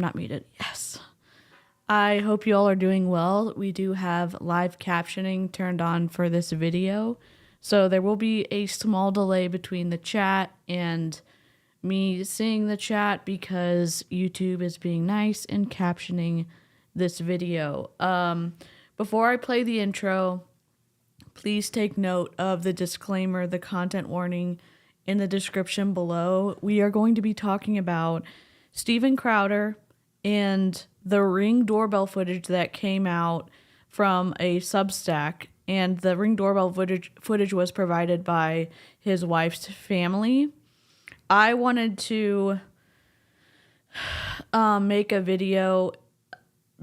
I'm not muted. Yes. I hope you all are doing well. We do have live captioning turned on for this video. So there will be a small delay between the chat and me seeing the chat because YouTube is being nice and captioning this video. Before I play the intro, please take note of the disclaimer, the content warning in the description below. We are going to be talking about Ste Crowder and the Ring doorbell footage that came out from a Substack. And the Ring doorbell footage was provided by his wife's family. I wanted to make a video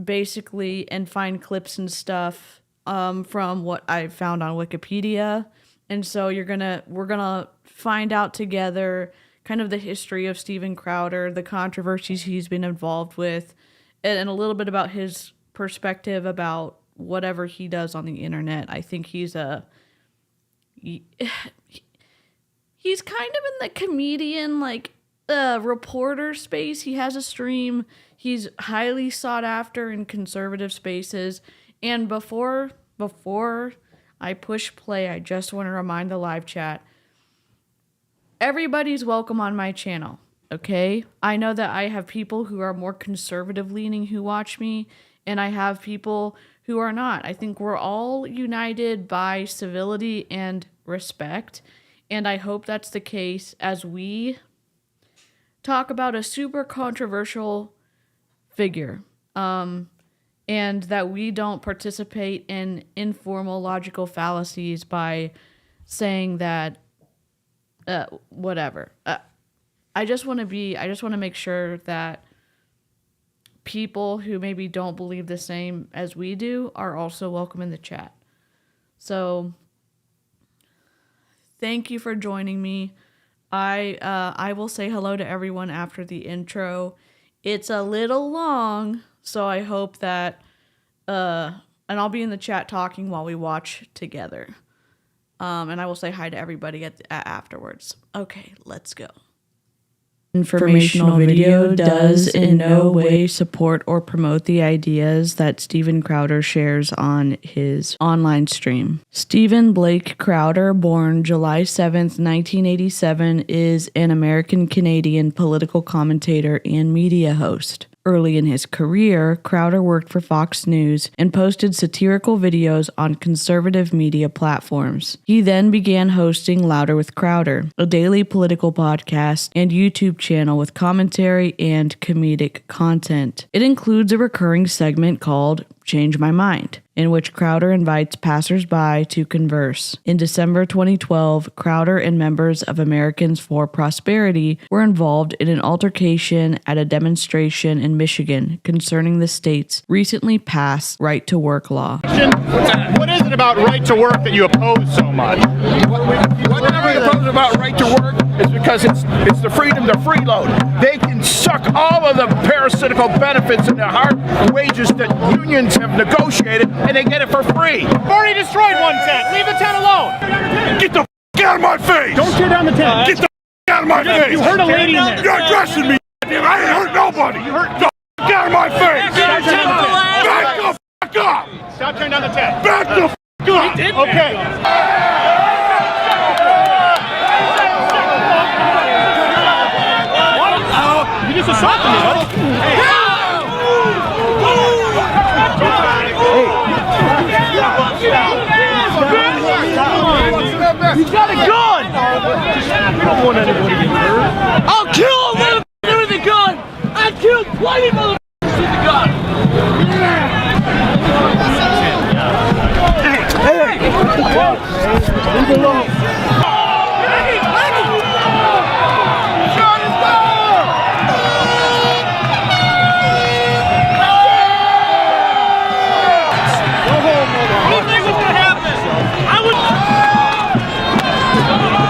basically and find clips and stuff from what I found on Wikipedia. And so we're gonna find out together kind of the history of Ste Crowder, the controversies he's been involved with, and a little bit about his perspective about whatever he does on the internet. I think he's kind of in the comedian, reporter space. He has a stream. He's highly sought after in conservative spaces. And before I push play, I just want to remind the live chat, everybody's welcome on my channel, okay? I know that I have people who are more conservative leaning who watch me, and I have people who are not. I think we're all united by civility and respect, and I hope that's the case as we talk about a super controversial figure, and that we don't participate in informal logical fallacies by saying that whatever. I just want to make sure that people who maybe don't believe the same as we do are also welcome in the chat. So thank you for joining me. I will say hello to everyone after the intro. It's a little long, so I hope that and I'll be in the chat talking while we watch together. And I will say hi to everybody afterwards. Okay, let's go. Informational video does in no way support or promote the ideas that Ste Crowder shares on his online stream. Stephen Blake Crowder, born July 7th, 1987, is an American-Canadian political commentator and media host. Early in his career, Crowder worked for Fox News and posted satirical videos on conservative media platforms. He then began hosting Louder with Crowder, a daily political podcast and YouTube channel with commentary and comedic content. It includes a recurring segment called Change My Mind, in which Crowder invites passersby to converse. In December 2012, Crowder and members of Americans for Prosperity were involved in an altercation at a demonstration in Michigan concerning the state's recently passed right-to-work law. What is it about right to work that you oppose so much? What I oppose about right to work is because it's the freedom to freeload. They can suck all of the parasitical benefits and the hard wages that unions have negotiated, and they get it for free. Already destroyed one tent. Leave the tent alone. Get the out of my face. Don't tear down the tent. Get the out of my face. You hurt a lady in there. You're addressing me. I ain't hurt nobody. You hurt the out of my face. Back the up. Stop tearing down the tent. Back the up. Okay. You just assaulted me, buddy. He's got a gun! We don't want anybody to get hurt. I'll kill a motherfucker with a gun! I've killed plenty of motherfuckers with a gun! Hey! Leave it alone.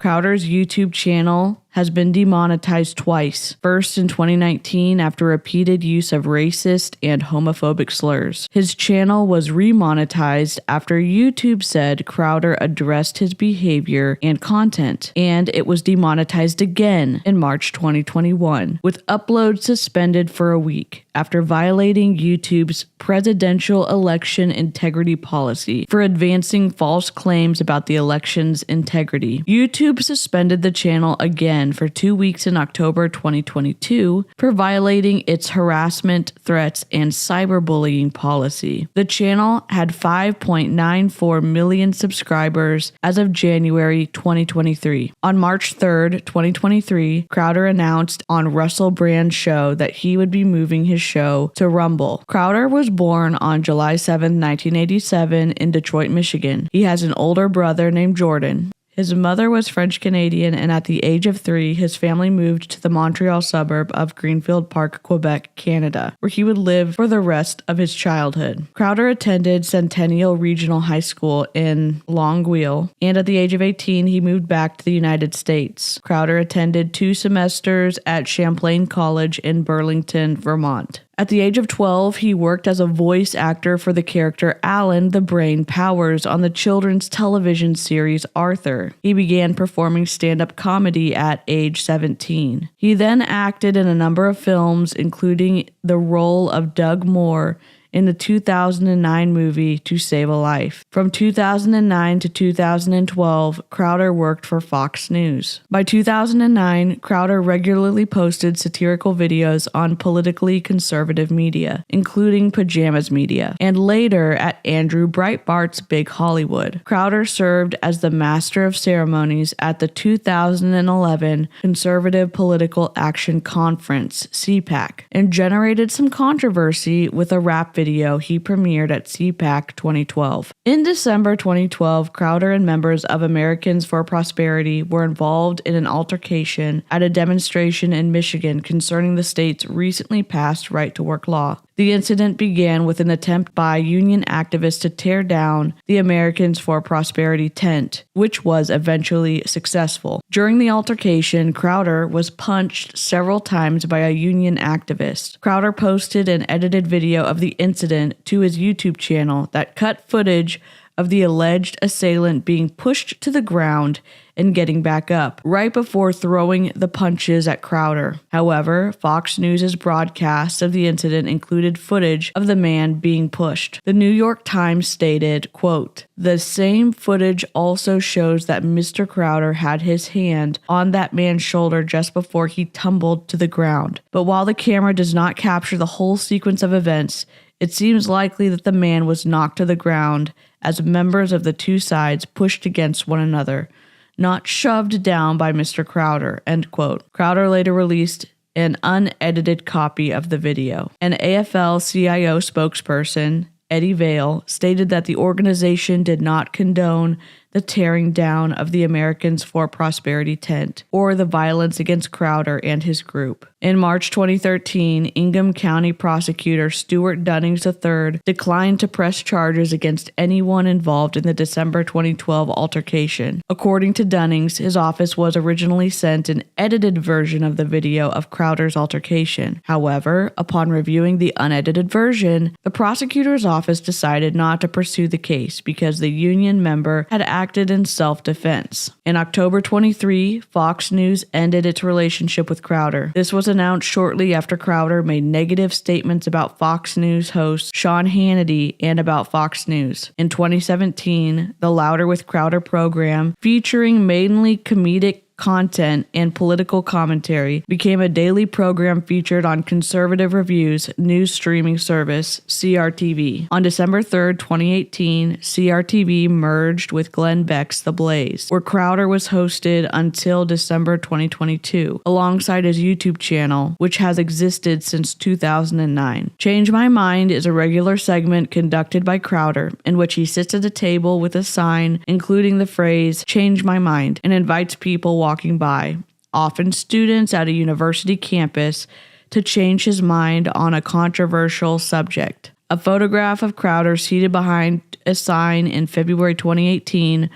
Crowder's YouTube channel has been demonetized twice. First in 2019 after repeated use of racist and homophobic slurs. His channel was remonetized after YouTube said Crowder addressed his behavior and content, and it was demonetized again in March 2021, with uploads suspended for a week after violating YouTube's presidential election integrity policy for advancing false claims about the election's integrity. YouTube suspended the channel again for 2 weeks in October 2022 for violating its harassment, threats, and cyberbullying policy. The channel had 5.94 million subscribers as of January 2023. On March 3rd, 2023, Crowder announced on Russell Brand's show that he would be moving his show to Rumble. Crowder was born on July 7, 1987 in Detroit, Michigan. He has an older brother named Jordan. His mother was French-Canadian, and at the age of 3, his family moved to the Montreal suburb of Greenfield Park, Quebec, Canada, where he would live for the rest of his childhood. Crowder attended Centennial Regional High School in Longueuil, and at the age of 18, he moved back to the United States. Crowder attended 2 semesters at Champlain College in Burlington, Vermont. At the age of 12, he worked as a voice actor for the character Alan the Brain Powers on the children's television series Arthur. He began performing stand-up comedy at age 17. He then acted in a number of films, including the role of Doug Moore in the 2009 movie To Save a Life. From 2009 to 2012, Crowder worked for Fox News. By 2009, Crowder regularly posted satirical videos on politically conservative media, including Pajamas Media, and later at Andrew Breitbart's Big Hollywood. Crowder served as the Master of Ceremonies at the 2011 Conservative Political Action Conference, CPAC, and generated some controversy with a rap video he premiered at CPAC 2012. In December 2012, Crowder and members of Americans for Prosperity were involved in an altercation at a demonstration in Michigan concerning the state's recently passed right-to-work law. The incident began with an attempt by union activists to tear down the Americans for Prosperity tent, which was eventually successful. During the altercation, Crowder was punched several times by a union activist. Crowder posted an edited video of the incident to his YouTube channel that cut footage of the alleged assailant being pushed to the ground and getting back up, right before throwing the punches at Crowder. However, Fox News' broadcast of the incident included footage of the man being pushed. The New York Times stated, quote, "The same footage also shows that Mr. Crowder had his hand on that man's shoulder just before he tumbled to the ground. But while the camera does not capture the whole sequence of events, it seems likely that the man was knocked to the ground as members of the two sides pushed against one another, not shoved down by Mr. Crowder," end quote. Crowder later released an unedited copy of the video. An AFL-CIO spokesperson, Eddie Vale, stated that the organization did not condone the tearing down of the Americans for Prosperity tent or the violence against Crowder and his group. In March 2013, Ingham County prosecutor Stuart Dunnings III declined to press charges against anyone involved in the December 2012 altercation. According to Dunnings, his office was originally sent an edited version of the video of Crowder's altercation. However, upon reviewing the unedited version, the prosecutor's office decided not to pursue the case because the union member had acted in self-defense. In October 23, Fox News ended its relationship with Crowder. This was announced shortly after Crowder made negative statements about Fox News host Sean Hannity and about Fox News. In 2017, the Louder with Crowder program, featuring mainly comedic content and political commentary, became a daily program featured on Conservative Review's news streaming service, CRTV. On December 3rd, 2018, CRTV merged with Glenn Beck's The Blaze, where Crowder was hosted until December 2022, alongside his YouTube channel, which has existed since 2009. Change My Mind is a regular segment conducted by Crowder, in which he sits at a table with a sign including the phrase, "Change My Mind," and invites people walking by, often students at a university campus, to change his mind on a controversial subject. A photograph of Crowder seated behind a sign in February 2018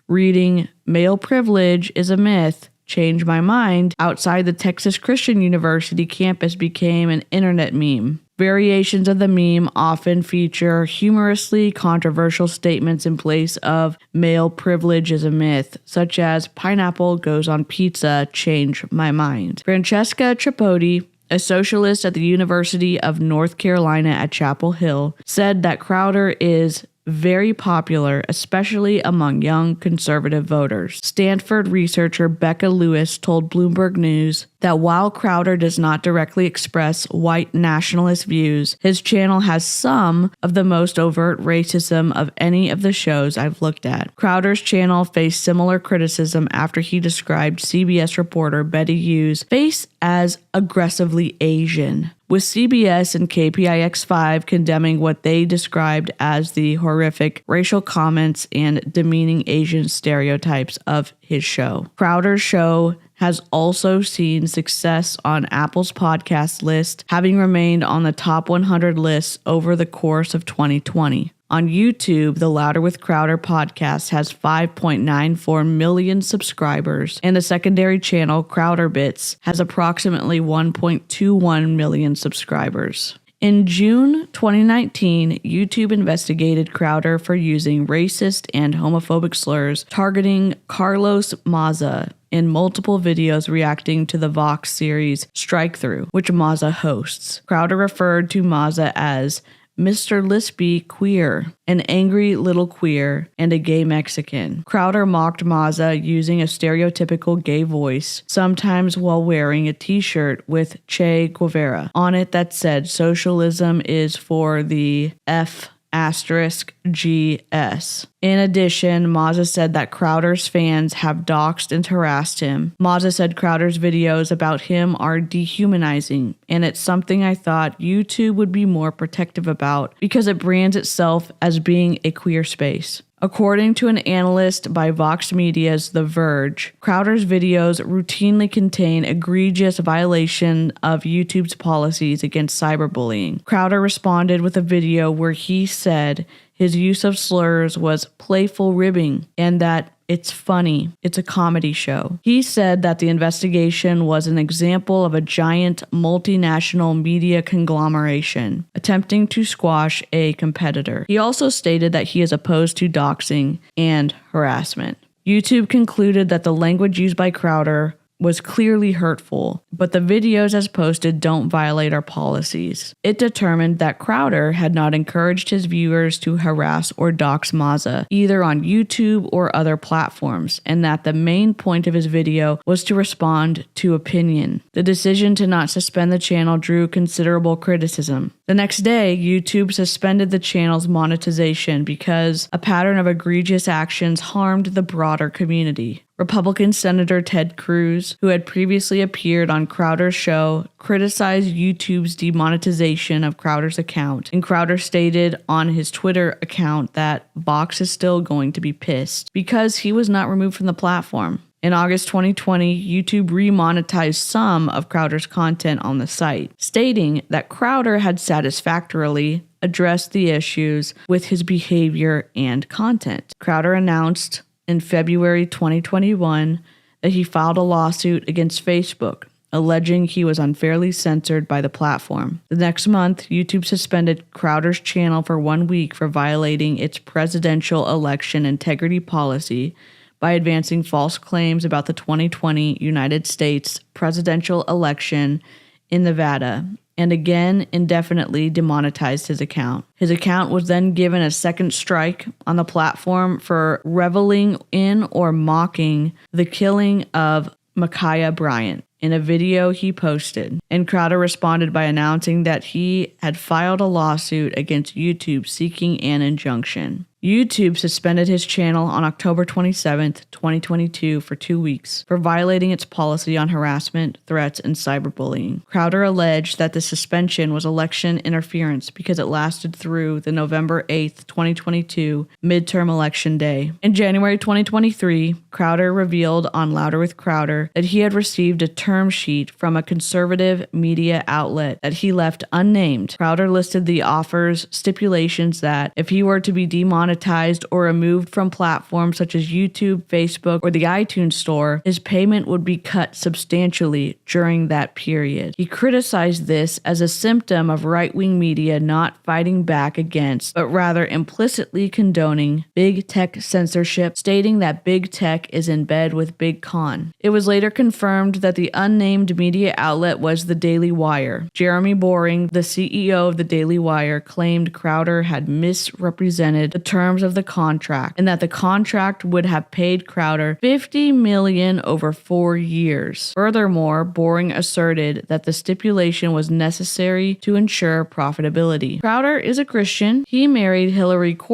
reading, "Male privilege is a myth," Change My Mind outside the Texas Christian University campus became an internet meme. Variations of the meme often feature humorously controversial statements in place of male privilege is a myth, such as pineapple goes on pizza, change my mind. Francesca Tripodi, a socialist at the University of North Carolina at Chapel Hill, said that Crowder is very popular, especially among young conservative voters. Stanford researcher Becca Lewis told Bloomberg News that while Crowder does not directly express white nationalist views, his channel has some of the most overt racism of any of the shows I've looked at. Crowder's channel faced similar criticism after he described CBS reporter Betty Yu's face as aggressively Asian, with CBS and KPIX5 condemning what they described as the horrific racial comments and demeaning Asian stereotypes of his show. Crowder's show has also seen success on Apple's podcast list, having remained on the top 100 lists over the course of 2020. On YouTube, the Louder with Crowder podcast has 5.94 million subscribers, and the secondary channel, Crowder Bits, has approximately 1.21 million subscribers. In June 2019, YouTube investigated Crowder for using racist and homophobic slurs targeting Carlos Maza in multiple videos reacting to the Vox series Strike Through, which Maza hosts. Crowder referred to Maza as Mr. Lispy Queer, an angry little queer, and a gay Mexican. Crowder mocked Maza using a stereotypical gay voice, sometimes while wearing a t-shirt with Che Guevara on it that said socialism is for the 𝐓𝐇𝐎𝐷𝐼𝐸. In addition, Maza said that Crowder's fans have doxed and harassed him. Maza said Crowder's videos about him are dehumanizing, and it's something I thought YouTube would be more protective about because it brands itself as being a queer space. According to an analyst by Vox Media's The Verge, Crowder's videos routinely contain egregious violation of YouTube's policies against cyberbullying. Crowder responded with a video where he said his use of slurs was playful ribbing and that it's funny. It's a comedy show. He said that the investigation was an example of a giant multinational media conglomeration attempting to squash a competitor. He also stated that he is opposed to doxing and harassment. YouTube concluded that the language used by Crowder was clearly hurtful, but the videos as posted don't violate our policies. It determined that Crowder had not encouraged his viewers to harass or dox Maza, either on YouTube or other platforms, and that the main point of his video was to respond to opinion. The decision to not suspend the channel drew considerable criticism. The next day, YouTube suspended the channel's monetization because a pattern of egregious actions harmed the broader community. Republican Senator Ted Cruz, who had previously appeared on Crowder's show, criticized YouTube's demonetization of Crowder's account, and Crowder stated on his Twitter account that Vox is still going to be pissed because he was not removed from the platform. In August 2020, YouTube remonetized some of Crowder's content on the site, stating that Crowder had satisfactorily addressed the issues with his behavior and content. Crowder announced in February 2021 that he filed a lawsuit against Facebook, alleging he was unfairly censored by the platform. The next month, YouTube suspended Crowder's channel for 1 week for violating its presidential election integrity policy by advancing false claims about the 2020 United States presidential election in Nevada, and again indefinitely demonetized his account. His account was then given a second strike on the platform for reveling in or mocking the killing of Ma'Khia Bryant in a video he posted, and Crowder responded by announcing that he had filed a lawsuit against YouTube seeking an injunction. YouTube suspended his channel on October 27, 2022 for 2 weeks for violating its policy on harassment, threats, and cyberbullying. Crowder alleged that the suspension was election interference because it lasted through the November 8, 2022 midterm election day. In January 2023, Crowder revealed on Louder with Crowder that he had received a term sheet from a conservative media outlet that he left unnamed. Crowder listed the offer's stipulations that if he were to be demonetized demonetized or removed from platforms such as YouTube, Facebook, or the iTunes Store, his payment would be cut substantially during that period. He criticized this as a symptom of right-wing media not fighting back against, but rather implicitly condoning big tech censorship, stating that big tech is in bed with Big Con. It was later confirmed that the unnamed media outlet was the Daily Wire. Jeremy Boring, the CEO of the Daily Wire, claimed Crowder had misrepresented the terms of the contract and that the contract would have paid Crowder $50 million over 4 years. Furthermore, Boring asserted that the stipulation was necessary to ensure profitability. Crowder is a Christian. He married Hilary Crowder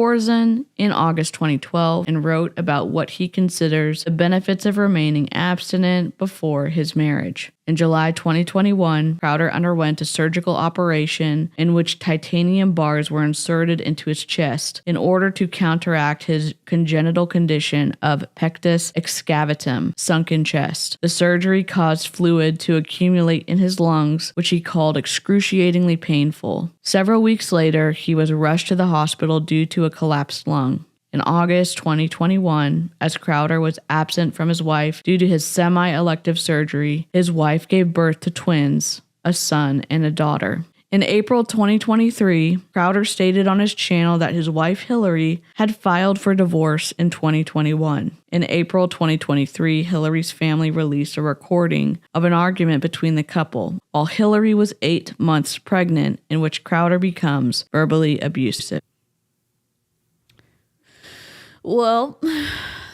in August 2012 and wrote about what he considers the benefits of remaining abstinent before his marriage. In July 2021, Crowder underwent a surgical operation in which titanium bars were inserted into his chest in order to counteract his congenital condition of pectus excavatum, sunken chest. The surgery caused fluid to accumulate in his lungs, which he called excruciatingly painful. Several weeks later, he was rushed to the hospital due to a collapsed lung. In August 2021, as Crowder was absent from his wife due to his semi-elective surgery, his wife gave birth to twins, a son and a daughter. In April 2023, Crowder stated on his channel that his wife Hilary had filed for divorce in 2021. In April 2023, Hilary's family released a recording of an argument between the couple while Hilary was 8 months pregnant, in which Crowder becomes verbally abusive. Well,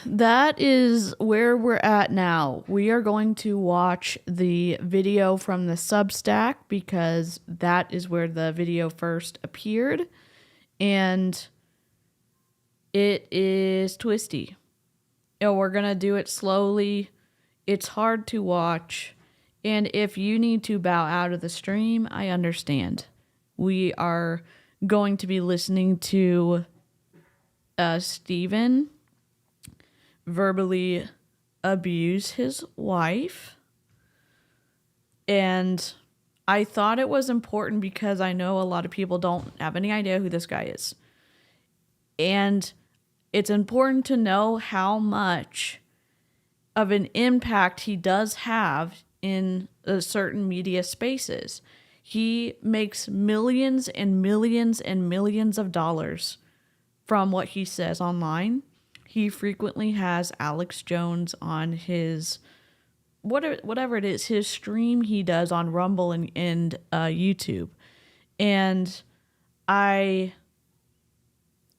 that is where we're at now. We are going to watch the video from the Substack because that is where the video first appeared. And it is twisty. We're going to do it slowly. It's hard to watch. And if you need to bow out of the stream, I understand. We are going to be listening to Steven verbally abuse his wife. And I thought it was important because I know a lot of people don't have any idea who this guy is. And it's important to know how much of an impact he does have in certain media spaces. He makes millions and millions and millions of dollars from what he says online. He frequently has Alex Jones on his, whatever it is, his stream he does on Rumble and YouTube. And I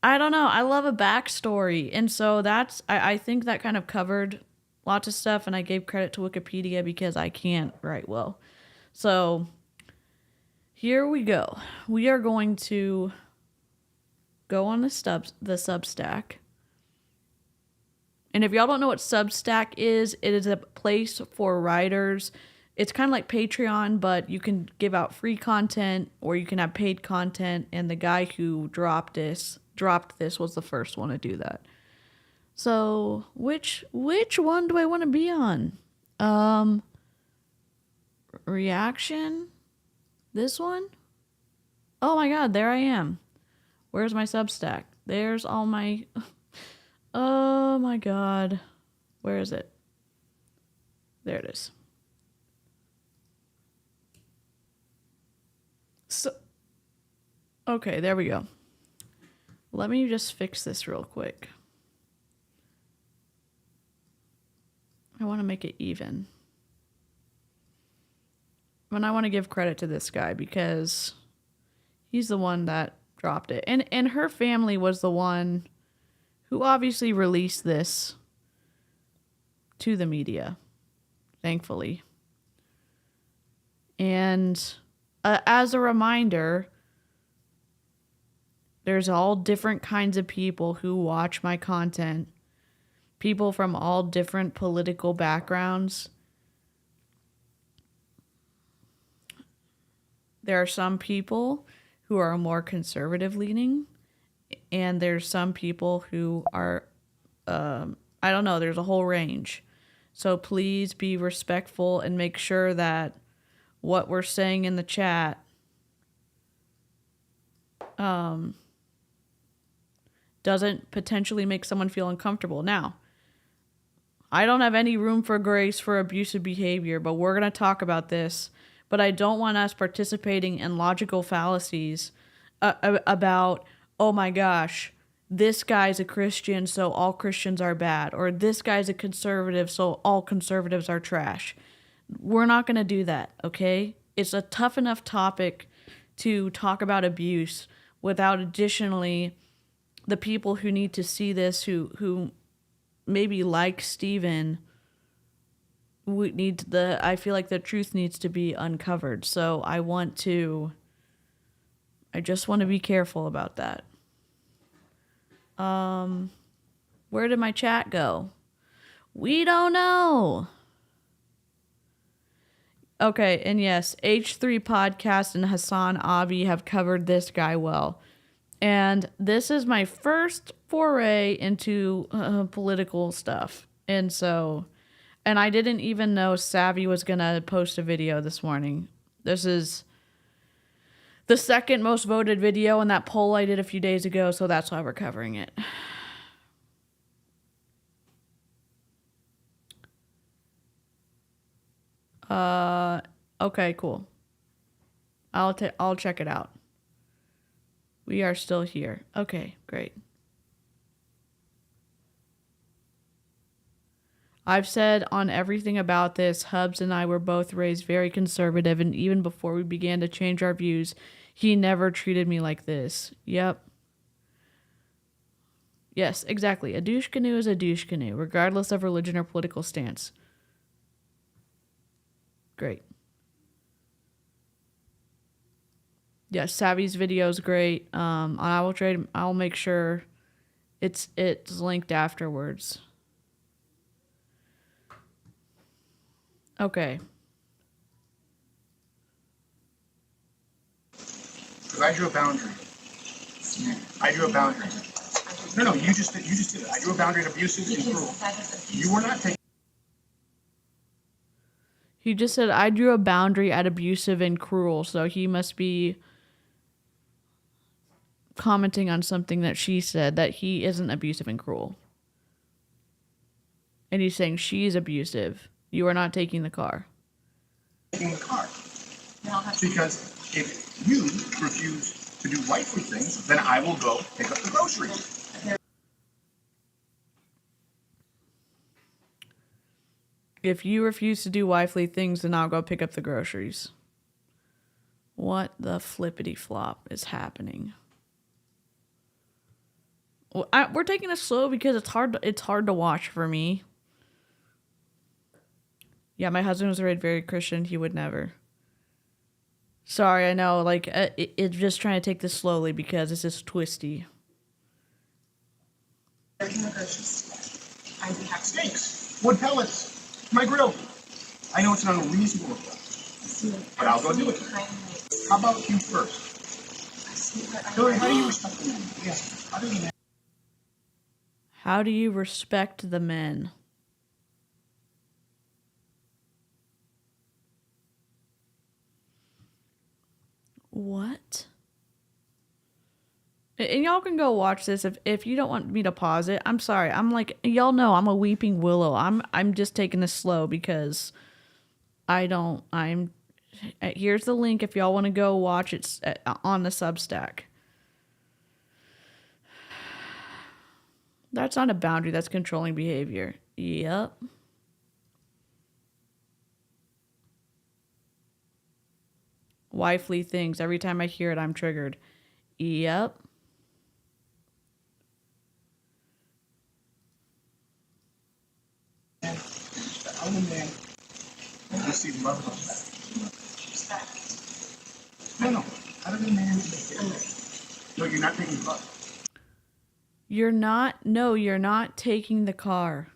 don't know, I love a backstory. And so I think that kind of covered lots of stuff, and I gave credit to Wikipedia because I can't write well. So here we go. We are going to go on the Substack. And if y'all don't know what Substack is, it is a place for writers. It's kind of like Patreon, but you can give out free content or you can have paid content. And the guy who dropped this was the first one to do that. So which one do I want to be on? Reaction? This one? Oh my God, there I am. Where's my Substack? There's all my... Oh my God. Where is it? There it is. So, okay, there we go. Let me just fix this real quick. I want to make it even. And I want to give credit to this guy because he's the one that dropped it. And her family was the one who obviously released this to the media, thankfully. And as a reminder, there's all different kinds of people who watch my content, people from all different political backgrounds. There are some people who are more conservative leaning, and there's some people who are, I don't know, there's a whole range. So please be respectful and make sure that what we're saying in the chat doesn't potentially make someone feel uncomfortable. Now, I don't have any room for grace for abusive behavior, but we're going to talk about this. But I don't want us participating in logical fallacies about, oh my gosh, this guy's a Christian, so all Christians are bad. Or this guy's a conservative, so all conservatives are trash. We're not going to do that, okay? It's a tough enough topic to talk about abuse without additionally the people who need to see this, who maybe like Steven, I feel like the truth needs to be uncovered. So I just want to be careful about that. Where did my chat go? We don't know. Okay, and yes, H3 Podcast and Hassan Abi have covered this guy well. And this is my first foray into political stuff. And I didn't even know Savvy was going to post a video this morning. This is the second most voted video in that poll I did a few days ago, so that's why we're covering it. Okay, cool. I'll check it out. We are still here. Okay, great. I've said on everything about this, Hubs and I were both raised very conservative, and even before we began to change our views, he never treated me like this. Yep. Yes, exactly. A douche canoe is a douche canoe, regardless of religion or political stance. Great. Yes, Savvy's video is great. I'll make sure it's linked afterwards. Okay. Because I drew a boundary. I drew a boundary. No, you just did it. I drew a boundary at abusive and cruel. You were not taking. He just said, I drew a boundary at abusive and cruel, so he must be commenting on something that she said, that he isn't abusive and cruel. And he's saying she's abusive. You are not taking the car. Taking the car. Because if you refuse to do wifely things, then I will go pick up the groceries. If you refuse to do wifely things, then I'll go pick up the groceries. What the flippity flop is happening? Well, we're taking it slow because it's hard to watch for me. Yeah, my husband was raised very Christian. He would never. Sorry, I know. Like, it's just trying to take this slowly because it's just twisty. I do have steaks, wood pellets, my grill. I know it's an unreasonable request, but I'll go do it. How about you first? Hilary, how do you respect the men? Yes. How do you respect the men? What? And y'all can go watch this if you don't want me to pause it. I'm sorry. I'm like, y'all know I'm a weeping willow. I'm just taking this slow because here's the link if y'all want to go watch it on the Substack. That's not a boundary, that's controlling behavior. Yep. Wifely things. Every time I hear it, I'm triggered. Yep. I'm a man. I receive love and respect. No. How does a man respect? No, you're not taking the car. You're not taking the car.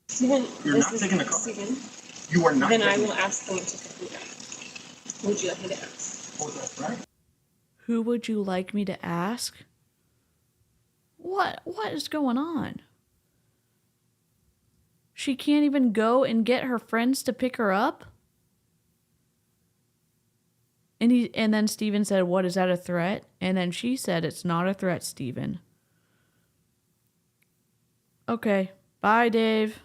Steven, you're not taking the car. Steven, you are not. Then I will ask them to pick me up. Who would you like me to ask? Oh, that's right. Who would you like me to ask? What is going on? She can't even go and get her friends to pick her up? And then Steven said, "What, is that a threat?" And then she said, "It's not a threat, Steven." Okay. Bye, Dave.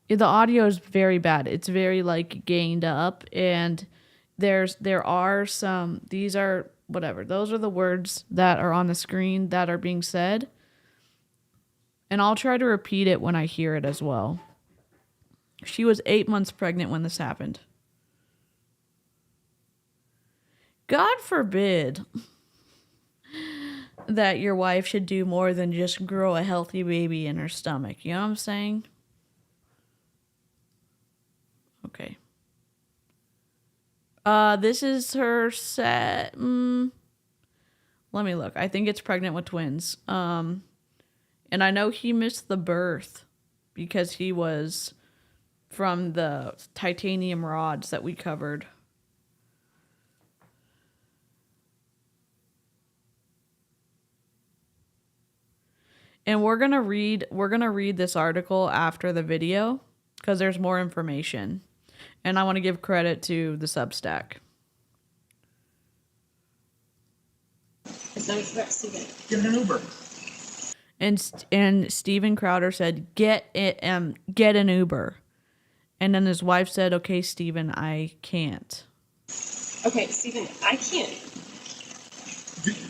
The audio is very bad. It's very like gained up, and there are some, these are whatever. Those are the words that are on the screen that are being said. And I'll try to repeat it when I hear it as well. She was 8 months pregnant when this happened. God forbid that your wife should do more than just grow a healthy baby in her stomach. You know what I'm saying? Okay. This is her set. Let me look. I think it's pregnant with twins. And I know he missed the birth because he was from the titanium rods that we covered. And we're gonna read this article after the video because there's more information. And I want to give credit to the Substack. It's not a threat, Steven. Get an Uber. And Steven Crowder said, get an Uber. And then his wife said, "Okay, Steven, I can't." Okay, Steven, I can't.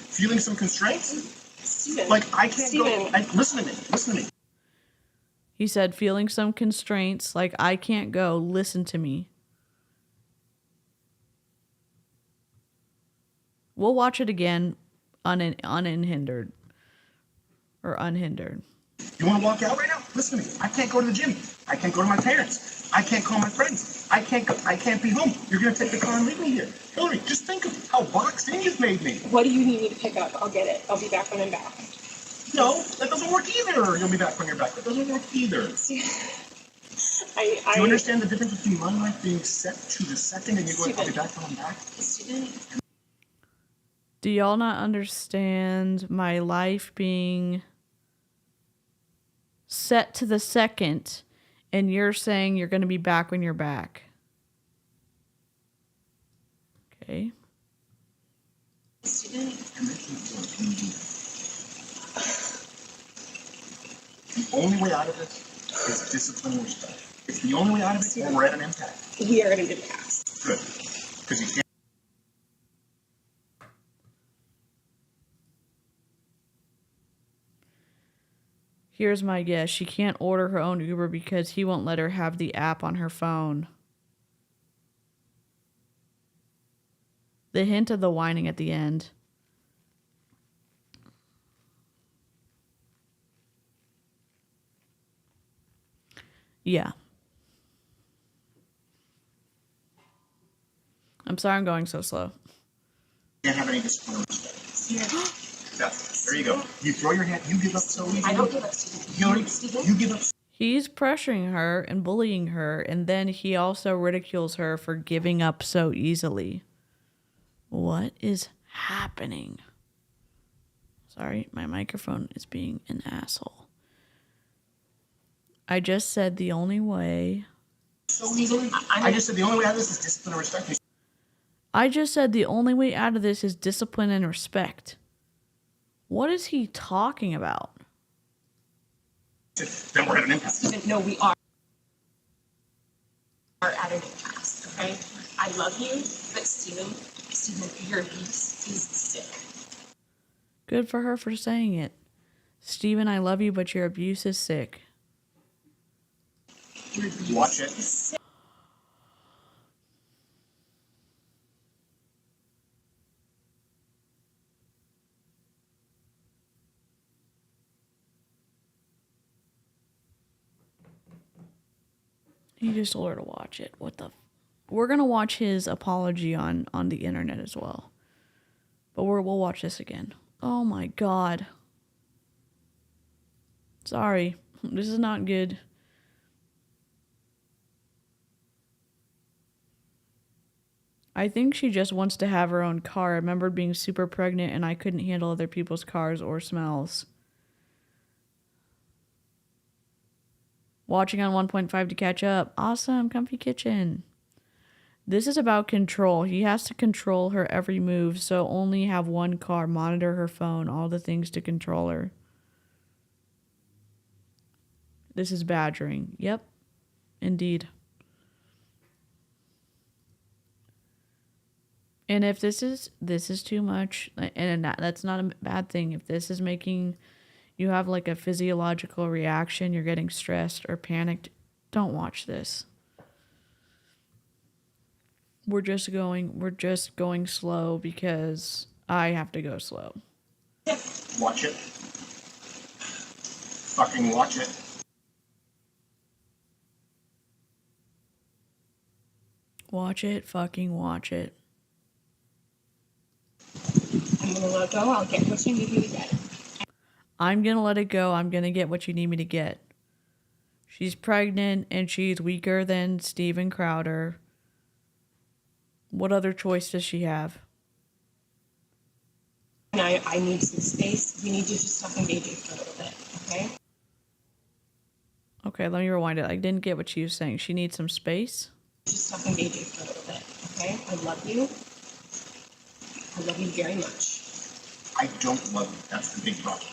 Feeling some constraints? Steven. Like, I can't Steven. go. Listen to me. He said, "Feeling some constraints, like I can't go. Listen to me." We'll watch it again unhindered. Or unhindered. You want to walk out right now? Listen to me. I can't go to the gym. I can't go to my parents. I can't call my friends. I can't be home. You're going to take the car and leave me here. Hilary, just think of how boxed in you've made me. What do you need me to pick up? I'll get it. I'll be back when I'm back. No, that doesn't work either. You'll be back when you're back. That doesn't work either. See, Do you understand the difference between my life being set to the second and you going, "I'll be back when I'm back"? Steven. Do y'all not understand my life being set to the second, and you're saying you're going to be back when you're back? Okay. Steven. The only way out of this is discipline and respect. It's the only way out of it, or we're at an impasse. We are at an impasse. Good. Because you can't. Here's my guess. She can't order her own Uber because he won't let her have the app on her phone. The hint of the whining at the end. Yeah. I'm sorry I'm going so slow. Can't have any discipline or respect. Yeah, there you go. You throw your hand, you give up so easily. I don't give up, Steven. Hilary, Steven? you give up. He's pressuring her and bullying her, and then he also ridicules her for giving up so easily. What is happening? Sorry, my microphone is being an asshole. I just said the only way... So easily? I just said the only way out of this is discipline and respect. I just said the only way out of this is discipline and respect. What is he talking about? Then we're at an impasse. Steven, no, we are at an impasse, okay? I love you, but Steven, your abuse is sick. Good for her for saying it. Steven, I love you, but your abuse is sick. Your abuse Watch it. is sick. He just told her to watch it. What the... We're going to watch his apology on the internet as well. But we'll watch this again. Oh my God. Sorry. This is not good. I think she just wants to have her own car. I remember being super pregnant and I couldn't handle other people's cars or smells. Watching on 1.5 to catch up. Awesome. Comfy kitchen. This is about control. He has to control her every move, so only have one car, monitor her phone, all the things to control her. This is badgering. Yep. Indeed. And if this is too much, and that's not a bad thing. If this is making you have like a physiological reaction, you're getting stressed or panicked, don't watch this. We're just going slow because I have to go slow. Watch it. Fucking watch it. Watch it, fucking watch it. I'm gonna let go. I'll get what you need me to get. I'm gonna let it go. I'm gonna get what you need me to get. She's pregnant and she's weaker than Steven Crowder. What other choice does she have? And I need some space. We need to just talk and baby for a little bit, okay? Okay, let me rewind it. I didn't get what she was saying. She needs some space? Just talk and baby for a little bit, okay? I love you. I love you very much. I don't love you. That's the big problem.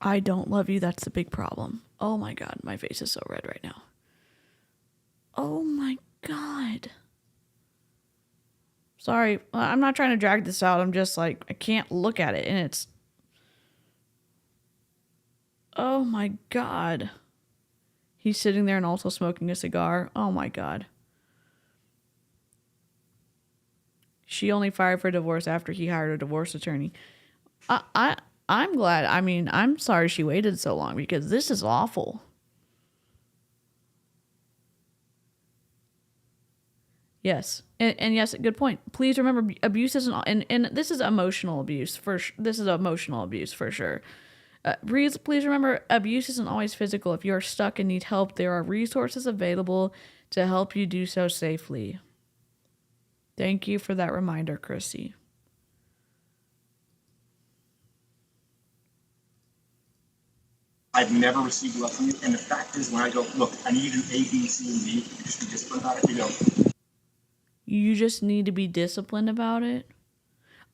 I don't love you. That's the big problem. Oh my God, my face is so red right now. Oh my God. Sorry, I'm not trying to drag this out. I'm just like, I can't look at it and it's... Oh my God. He's sitting there and also smoking a cigar. Oh my God. She only fired for divorce after he hired a divorce attorney. I'm glad. I mean, I'm sorry she waited so long because this is awful. Yes. And yes, good point. Please remember, abuse isn't, and this is emotional abuse this is emotional abuse for sure. Please remember, abuse isn't always physical. If you're stuck and need help, there are resources available to help you do so safely. Thank you for that reminder, Chrissy. I've never received love from you, and the fact is, when I go, look, I need you to do A, B, C, and D, you just be disciplined about it, you go. You just need to be disciplined about it?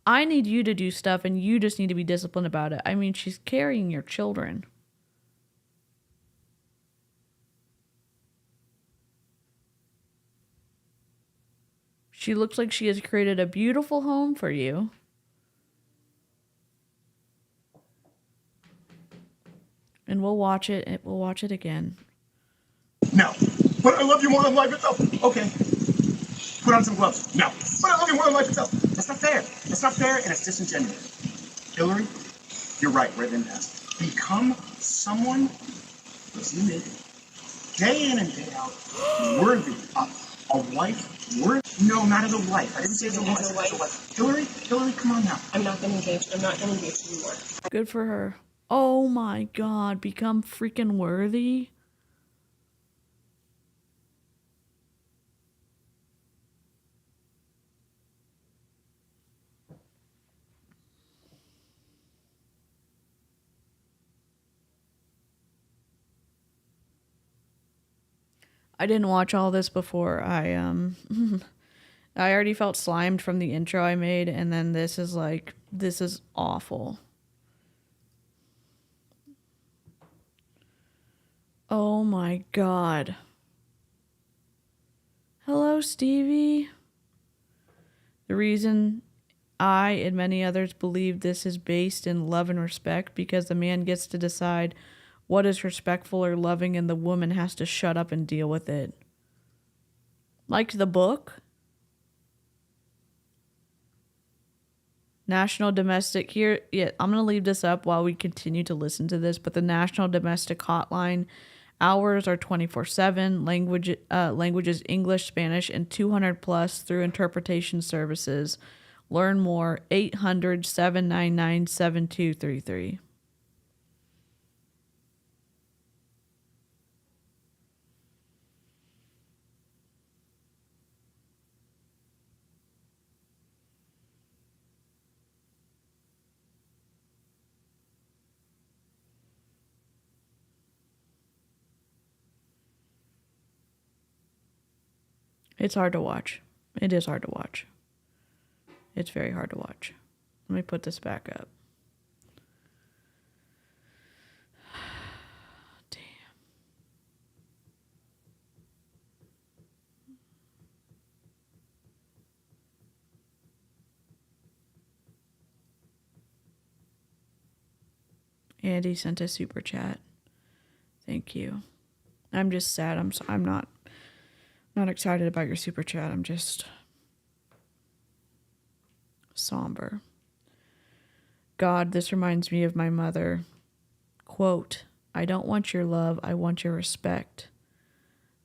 I need you to do stuff, and you just need to be disciplined about it. I mean, she's carrying your children. She looks like she has created a beautiful home for you. And we'll watch it. We'll watch it again. No. But I love you more than life itself. Okay. Put on some gloves. No. But I love you more than life itself. That's not fair. That's not fair, and it's disingenuous. Hilary, you're right. Right in past. Become someone, listen to me, day in and day out, worthy of a wife. No, not as a wife. I didn't say as a wife. As a wife. Hilary, come on now. I'm not gonna engage. I'm not gonna engage anymore. Good for her. Oh my God, become freaking worthy. I didn't watch all this before. I already felt slimed from the intro I made, and then this is awful. Oh my God. Hello, Stevie. The reason I and many others believe this is based in love and respect because the man gets to decide what is respectful or loving and the woman has to shut up and deal with it. Like the book. National Domestic here. Yeah, I'm going to leave this up while we continue to listen to this, but the National Domestic Hotline hours are 24/7. Languages English, Spanish, and 200 plus through interpretation services. Learn more 800-799-7233. It's hard to watch. It is hard to watch. It's very hard to watch. Let me put this back up. Damn. Andy sent a super chat. Thank you. I'm just sad. I'm not excited about your super chat. I'm just somber. God, this reminds me of my mother. Quote, I don't want your love, I want your respect.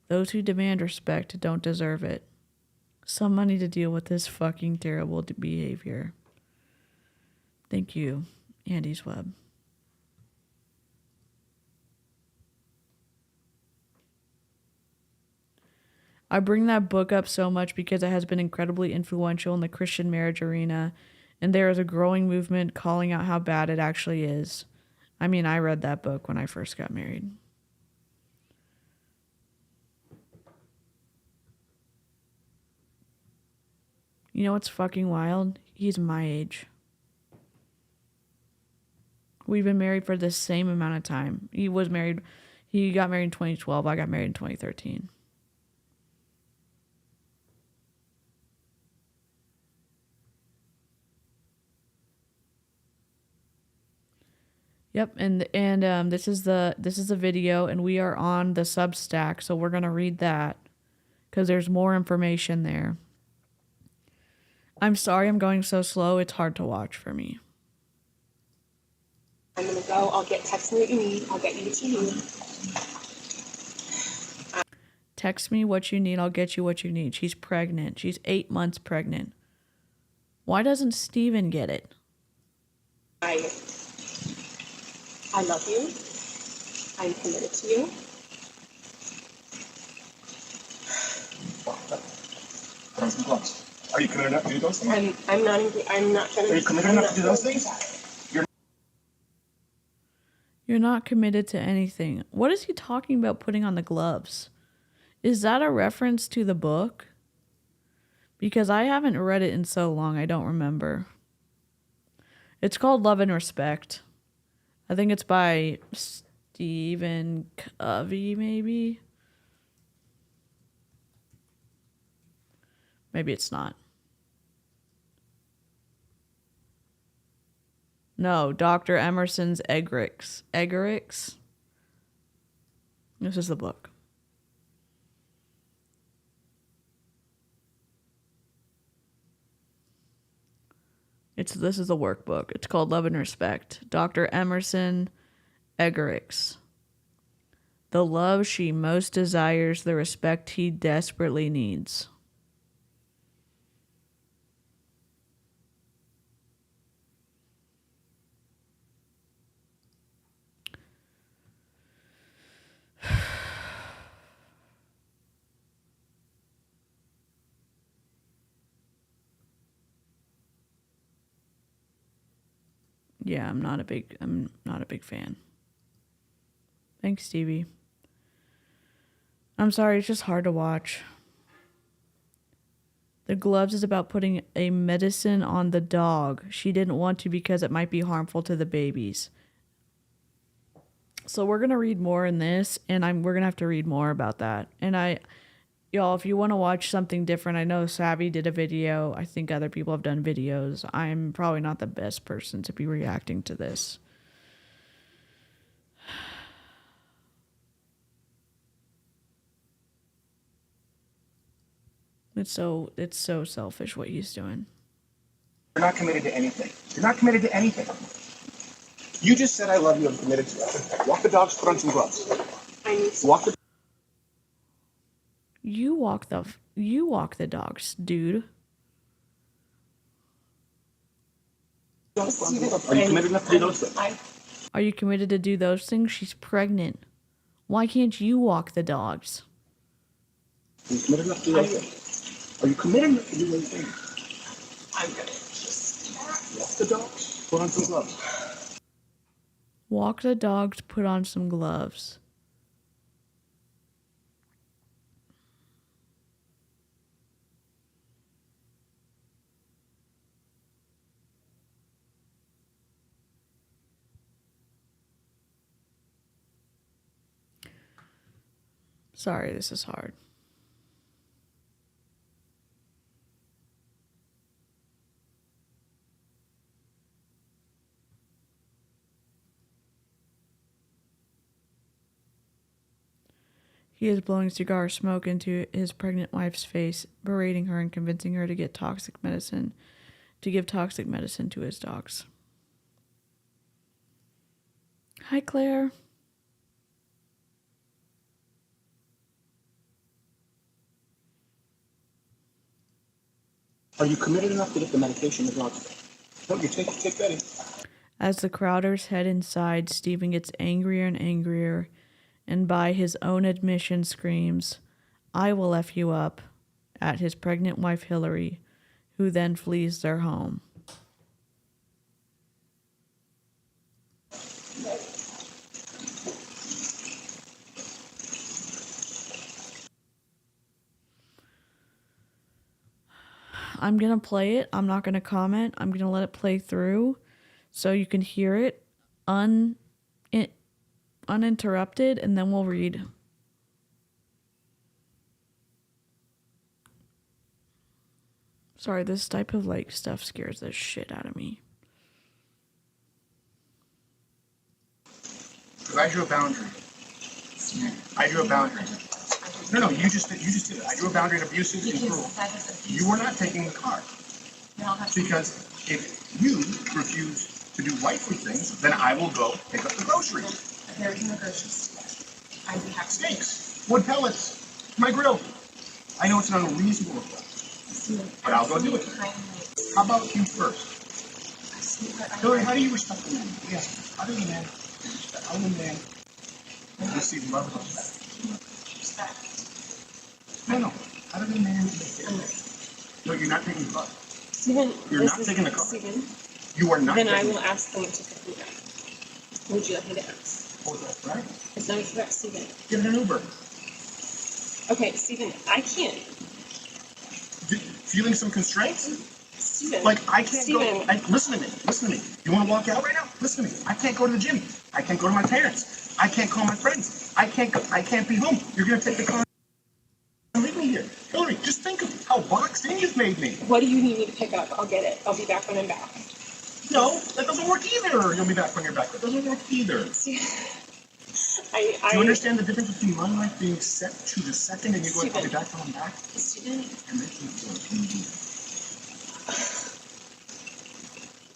Those who demand respect don't deserve it. Someone need to deal with this fucking terrible behavior. Thank you, Andy's Web. I bring that book up so much because it has been incredibly influential in the Christian marriage arena, and there is a growing movement calling out how bad it actually is. I mean, I read that book when I first got married. You know what's fucking wild? He's my age. We've been married for the same amount of time. He got married in 2012. I got married in 2013. Yep, and this is the video, and we are on the Substack, so we're gonna read that because there's more information there. I'm sorry I'm going so slow. It's hard to watch for me. I'm gonna go. I'll text me what you need. I'll get you what you need. Text me what you need. I'll get you what you need. She's pregnant. She's 8 months pregnant. Why doesn't Steven get it? I love you. I'm committed to you. Put on some gloves. Are you committed enough to do those things? I'm not trying to. Are you committed enough to do those things? You're not committed to anything. What is he talking about putting on the gloves? Is that a reference to the book? Because I haven't read it in so long, I don't remember. It's called Love and Respect. I think it's by Stephen Covey, maybe? Maybe it's not. No, Dr. Emerson's 𝐓𝐇𝐎𝐓𝐅𝐔𝐋. 𝐓𝐓𝐿𝐉𝐔. This is the book. This is the workbook. It's called Love and Respect. Dr. Emerson 𝐓𝐓𝐿𝐉𝐔. The love she most desires, the respect he desperately needs. Yeah, I'm not a big fan. Thanks, Stevie. I'm sorry, it's just hard to watch. The gloves is about putting a medicine on the dog. She didn't want to because it might be harmful to the babies. So we're going to read more in this, and we're going to have to read more about that. And y'all, if you want to watch something different, I know Savvy did a video. I think other people have done videos. I'm probably not the best person to be reacting to this. It's so selfish what he's doing. You're not committed to anything. You're not committed to anything. You just said I love you. I'm committed to it. Walk the dogs. Put on some gloves. I need some. Walk the. You walk the dogs, dude. Are you committed enough to do those things? Are you committed to do those things? She's pregnant. Why can't you walk the dogs? Are you committed enough to do those things? Are you committed enough to do those things? I'm gonna just Walk the dogs. Put on some gloves. Walk the dogs, put on some gloves. Sorry, this is hard. He is blowing cigar smoke into his pregnant wife's face, berating her and convincing her to give toxic medicine to his dogs. Hi, Claire. Are you committed enough to get the medication the dogs take? No, you take Betty. As the Crowders head inside, Stephen gets angrier and angrier, and by his own admission screams, "I will F you up," at his pregnant wife Hilary, who then flees their home. I'm going to play it. I'm not going to comment. I'm going to let it play through so you can hear it uninterrupted, and then we'll read. Sorry, this type of stuff scares the shit out of me. Because I drew a boundary. I drew a boundary. No, you just did it. I drew a boundary of abusive and cruel. You were not taking the car. Because if you refuse to do wifely things, then I will go pick up the groceries. There's no groceries. I'd be happy. Steaks, wood pellets, my grill. I know it's an unreasonable request, but I'll go do it. How about you first? Hilary, how do you respect the man? Yes. How do you man? How do you man receive love and respect? No. How do you man respect? No, you're not taking the car. Steven, You're not taking the car. Steven, You are not. then I will ask someone to pick me up. Would you like me to ask? Oh, that's right. It's not correct, Steven. Give it an Uber. Okay, Steven, I can't. Feeling some constraints? Steven. Like, I can't Steven. go. Listen to me. You want to walk out right now? Listen to me. I can't go to the gym. I can't go to my parents. I can't call my friends. I can't be home. You're going to take the car and leave me here. Hilary, just think of how boxed in you've made me. What do you need me to pick up? I'll get it. I'll be back when I'm back. No, that doesn't work either. You'll be back when you're back. That doesn't work either. Do you understand the difference between my life being set to the second and you going, I'll be back when I'm back? Steven. And making it work.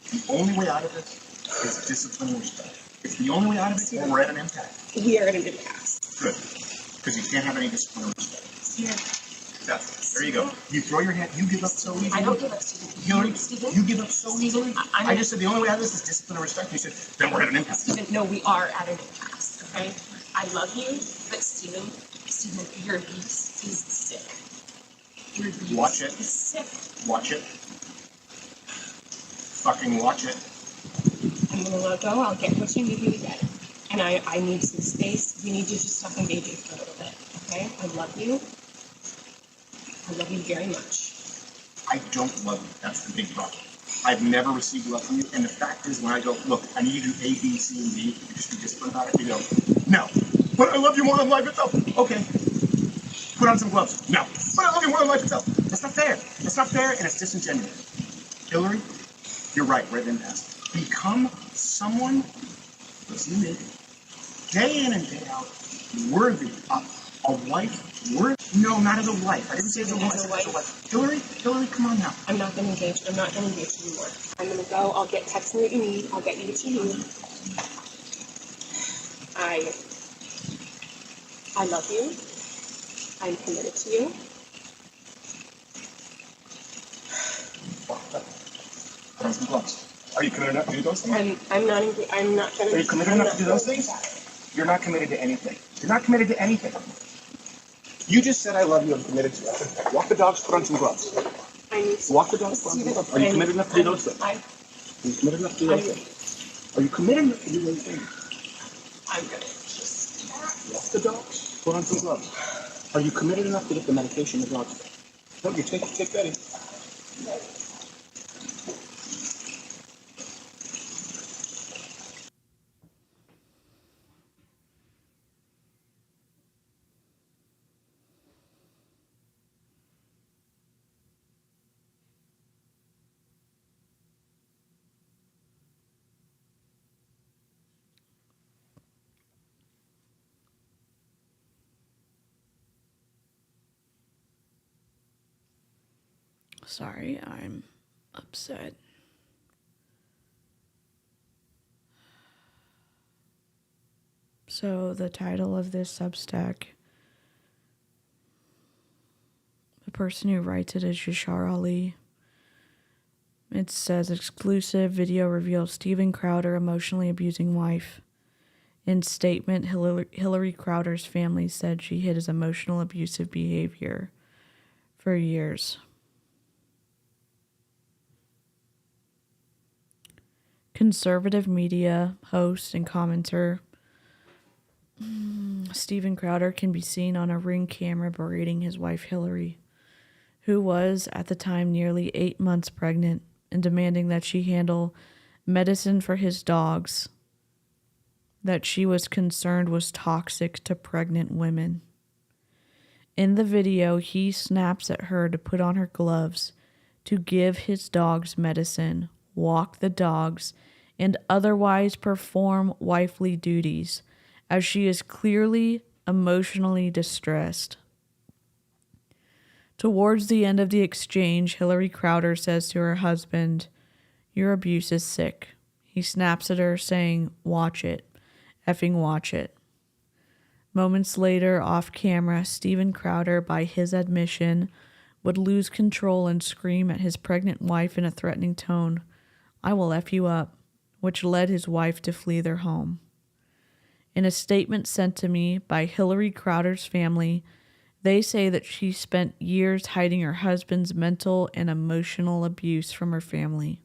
The only way out of this is discipline and respect. It's the only way out of it, or we're at an impasse. We are at an impasse. Good. Because you can't have any discipline or respect. Steven. There you go. You throw your hand, you give up so easily. I don't give up, Steven. Hilary, Steven? you give up so easily. I just said the only way out of this is discipline and respect. You said, then we're at an impasse. Steven, no, we are at an impasse, okay? I love you, but Steven, your abuse is sick. Your abuse Watch it. is sick. Watch it. Fucking watch it. I'm gonna let go. I'll get what you need me to get. And I need some space. We need to just stop engaging for a little bit, okay? I love you. I love you very much. I don't love you. That's the big problem. I've never received love from you. And the fact is, when I go, look, I need you to do A, B, C, and D, you just be disciplined about it, you go, no. But I love you more than life itself. Okay. Put on some gloves. No. But I love you more than life itself. That's not fair. That's not fair, and it's disingenuous. Hilary, you're right. We're at an impasse. Become someone, listen to me, day in and day out, worthy of a wife. No, not as a wife. I didn't say as a wife. Hilary, come on now. I'm not going to engage. I'm not going to engage anymore. I'm going to go. I'll text me what you need. I'll get you what you need. I love you. I'm committed to you. Put on some gloves. Are you committed enough to do those things? I'm not going to. Are you committed enough to do those things? You're not committed to anything. You're not committed to anything. You just said I love you, I'm committed to it. Walk the dogs, put on some gloves. Walk the dogs, put on some gloves. Are you committed enough to do those things? Are you committed enough to do those things? Are you committed enough to do those things? I'm going to just walk the dogs, put on some gloves. Are you committed enough to get the medication the dogs take? No, you take Betty. Sorry, I'm upset. So the title of this Substack, the person who writes it is Yashar Ali. It says, exclusive video reveals Steven Crowder emotionally abusing wife. In statement, Hilary Crowder's family said she hid his emotional abusive behavior for years. Conservative media host and commenter Steven Crowder can be seen on a Ring camera berating his wife Hilary, who was at the time nearly 8 months pregnant, and demanding that she handle medicine for his dogs that she was concerned was toxic to pregnant women. In the video, he snaps at her to put on her gloves, to give his dogs medicine, walk the dogs, and otherwise perform wifely duties, as she is clearly emotionally distressed. Towards the end of the exchange, Hilary Crowder says to her husband, "Your abuse is sick." He snaps at her, saying, "Watch it. Effing watch it." Moments later, off camera, Steven Crowder, by his admission, would lose control and scream at his pregnant wife in a threatening tone, "I will F you up," which led his wife to flee their home. In a statement sent to me by Hilary Crowder's family, they say that she spent years hiding her husband's mental and emotional abuse from her family,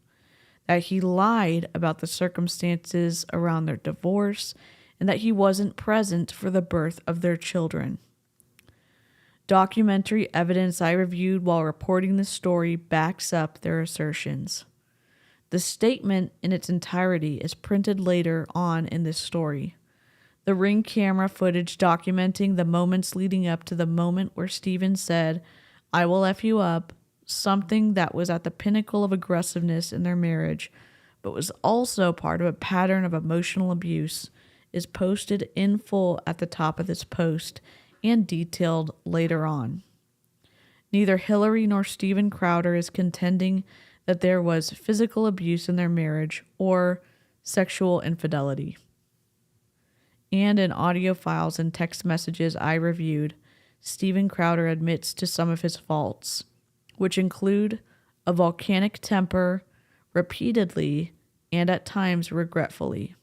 that he lied about the circumstances around their divorce, and that he wasn't present for the birth of their children. Documentary evidence I reviewed while reporting this story backs up their assertions. The statement in its entirety is printed later on in this story. The Ring camera footage documenting the moments leading up to the moment where Steven said, "I will F you up," something that was at the pinnacle of aggressiveness in their marriage, but was also part of a pattern of emotional abuse, is posted in full at the top of this post and detailed later on. Neither Hilary nor Steven Crowder is contending that there was physical abuse in their marriage or sexual infidelity. And in audio files and text messages I reviewed, Steven Crowder admits to some of his faults, which include a volcanic temper, repeatedly and at times regretfully.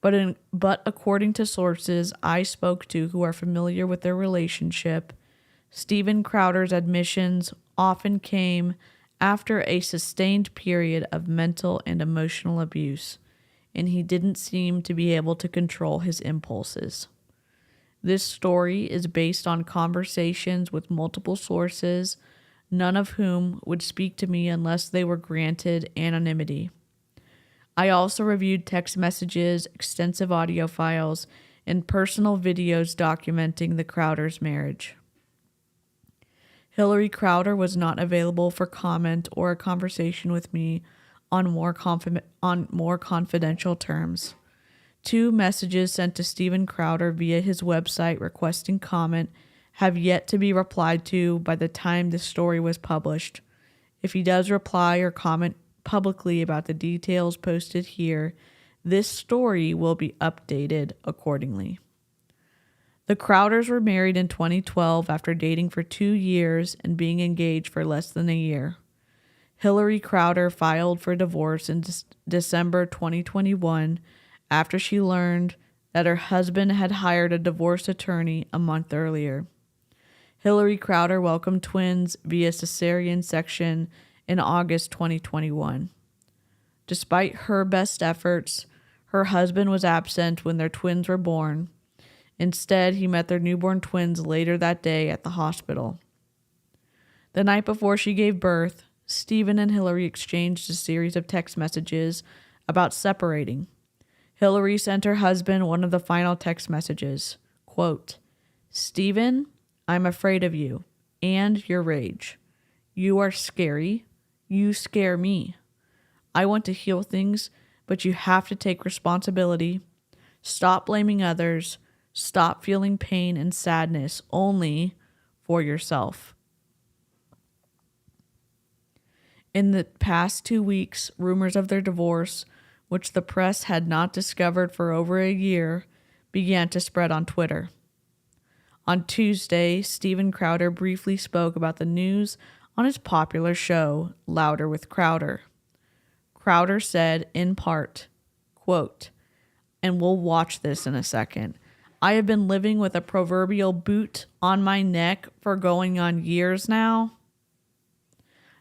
But according to sources I spoke to who are familiar with their relationship, Steven Crowder's admissions often came after a sustained period of mental and emotional abuse, and he didn't seem to be able to control his impulses. This story is based on conversations with multiple sources, none of whom would speak to me unless they were granted anonymity. I also reviewed text messages, extensive audio files, and personal videos documenting the Crowders' marriage. Hilary Crowder was not available for comment or a conversation with me on more confidential terms. 2 messages sent to Steven Crowder via his website requesting comment have yet to be replied to by the time this story was published. If he does reply or comment publicly about the details posted here, this story will be updated accordingly. The Crowders were married in 2012 after dating for 2 years and being engaged for less than a year. Hilary Crowder filed for divorce in December 2021 after she learned that her husband had hired a divorce attorney a month earlier. Hilary Crowder welcomed twins via cesarean section in August 2021. Despite her best efforts, her husband was absent when their twins were born. Instead, he met their newborn twins later that day at the hospital. The night before she gave birth, Steven and Hilary exchanged a series of text messages about separating. Hilary sent her husband one of the final text messages, quote, "Steven, I'm afraid of you and your rage. You are scary. You scare me. I want to heal things, but you have to take responsibility. Stop blaming others. Stop feeling pain and sadness only for yourself." In the past 2 weeks, rumors of their divorce, which the press had not discovered for over a year, began to spread on Twitter. On Tuesday, Steven Crowder briefly spoke about the news on his popular show, Louder with Crowder. Crowder said, in part, quote, and we'll watch this in a second, I have been living with a proverbial boot on my neck for going on years now.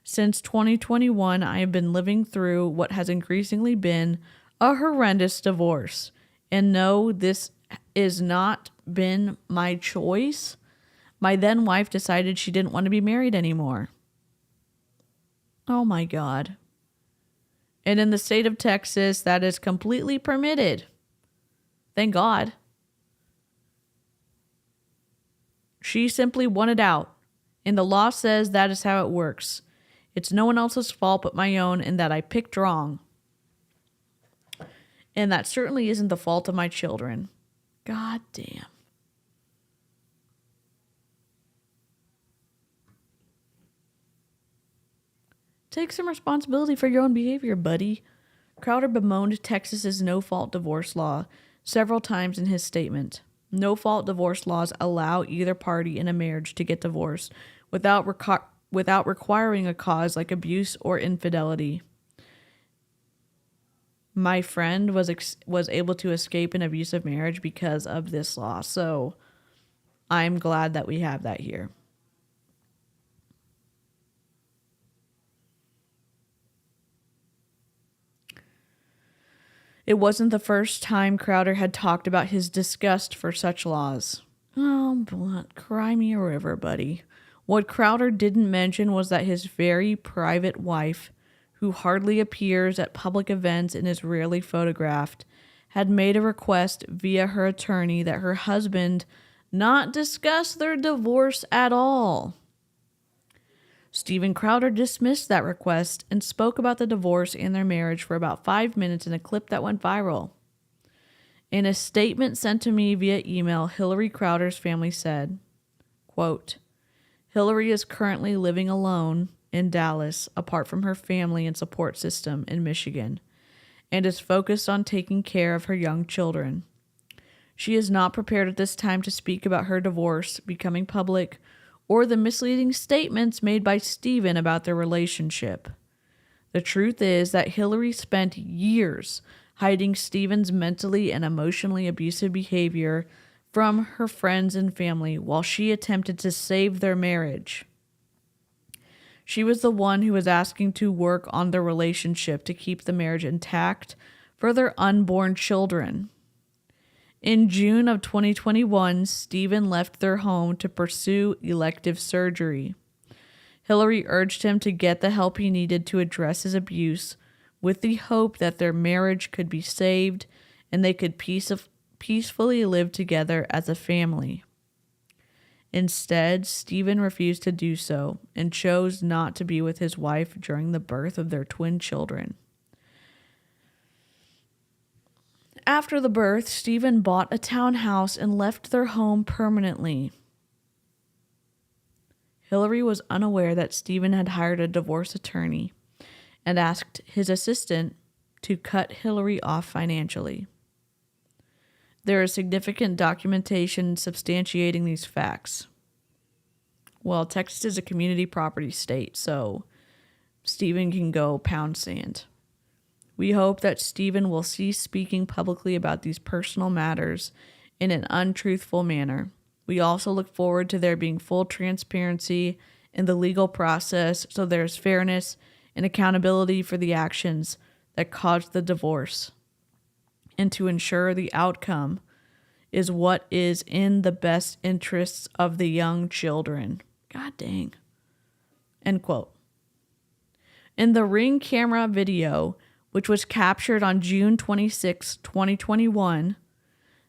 Since 2021, I have been living through what has increasingly been a horrendous divorce. And no, this is not been my choice. My then wife decided she didn't want to be married anymore. Oh my God. And in the state of Texas, that is completely permitted. Thank God. She simply wanted out. And the law says that is how it works. It's no one else's fault but my own, and that I picked wrong. And that certainly isn't the fault of my children. God damn. Take some responsibility for your own behavior, buddy. Crowder bemoaned Texas's no-fault divorce law several times in his statement. No-fault divorce laws allow either party in a marriage to get divorced without requiring a cause like abuse or infidelity. My friend was able to escape an abusive marriage because of this law, so I'm glad that we have that here. It wasn't the first time Crowder had talked about his disgust for such laws. Oh, but cry me a river, buddy. What Crowder didn't mention was that his very private wife, who hardly appears at public events and is rarely photographed, had made a request via her attorney that her husband not discuss their divorce at all. Steven Crowder dismissed that request and spoke about the divorce and their marriage for about 5 minutes in a clip that went viral. In a statement sent to me via email, Hilary Crowder's family said, quote, Hilary is currently living alone in Dallas, apart from her family and support system in Michigan, and is focused on taking care of her young children. She is not prepared at this time to speak about her divorce becoming public or the misleading statements made by Steven about their relationship. The truth is that Hilary spent years hiding Steven's mentally and emotionally abusive behavior from her friends and family while she attempted to save their marriage. She was the one who was asking to work on their relationship to keep the marriage intact for their unborn children. In June of 2021, Steven left their home to pursue elective surgery. Hilary urged him to get the help he needed to address his abuse, with the hope that their marriage could be saved and they could peacefully live together as a family. Instead, Steven refused to do so and chose not to be with his wife during the birth of their twin children. After the birth, Steven bought a townhouse and left their home permanently. Hilary was unaware that Steven had hired a divorce attorney and asked his assistant to cut Hilary off financially. There is significant documentation substantiating these facts. Well, Texas is a community property state, so Steven can go pound sand. We hope that Steven will cease speaking publicly about these personal matters in an untruthful manner. We also look forward to there being full transparency in the legal process so there is fairness and accountability for the actions that caused the divorce, and to ensure the outcome is what is in the best interests of the young children. God dang. End quote. In the Ring camera video, which was captured on June 26, 2021,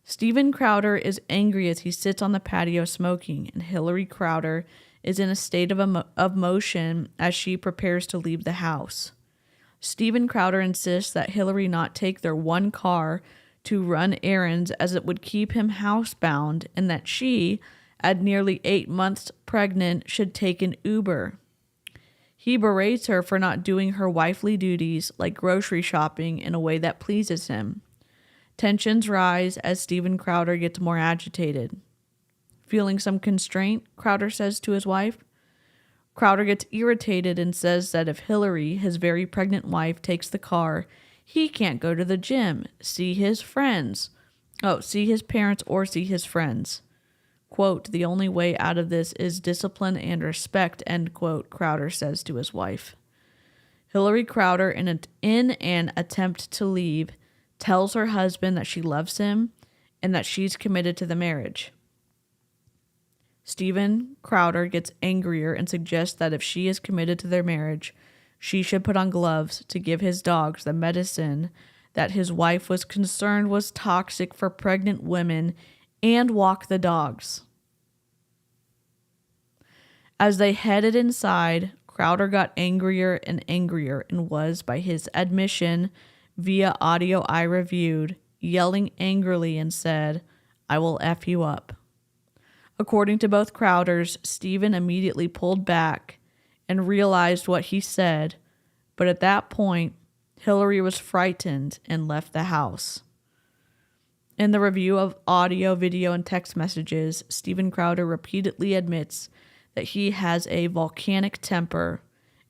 Steven Crowder is angry as he sits on the patio smoking, and Hilary Crowder is in a state of motion as she prepares to leave the house. Steven Crowder insists that Hilary not take their one car to run errands as it would keep him housebound, and that she, at nearly 8 months pregnant, should take an Uber. He berates her for not doing her wifely duties like grocery shopping in a way that pleases him. Tensions rise as Steven Crowder gets more agitated. Feeling some constraint, Crowder says to his wife. Crowder gets irritated and says that if Hilary, his very pregnant wife, takes the car, he can't go to the gym, see his parents, or see his friends. Quote, the only way out of this is discipline and respect, end quote, Crowder says to his wife. Hilary Crowder, in an attempt to leave, tells her husband that she loves him and that she's committed to the marriage. Steven Crowder gets angrier and suggests that if she is committed to their marriage, she should put on gloves to give his dogs the medicine that his wife was concerned was toxic for pregnant women and walk the dogs. As they headed inside, Crowder got angrier and was, by his admission via audio I reviewed, yelling angrily and said, "I will F you up." According to both Crowders, Steven immediately pulled back and realized what he said, but at that point, Hilary was frightened and left the house. In the review of audio, video, and text messages, Steven Crowder repeatedly admits that he has a volcanic temper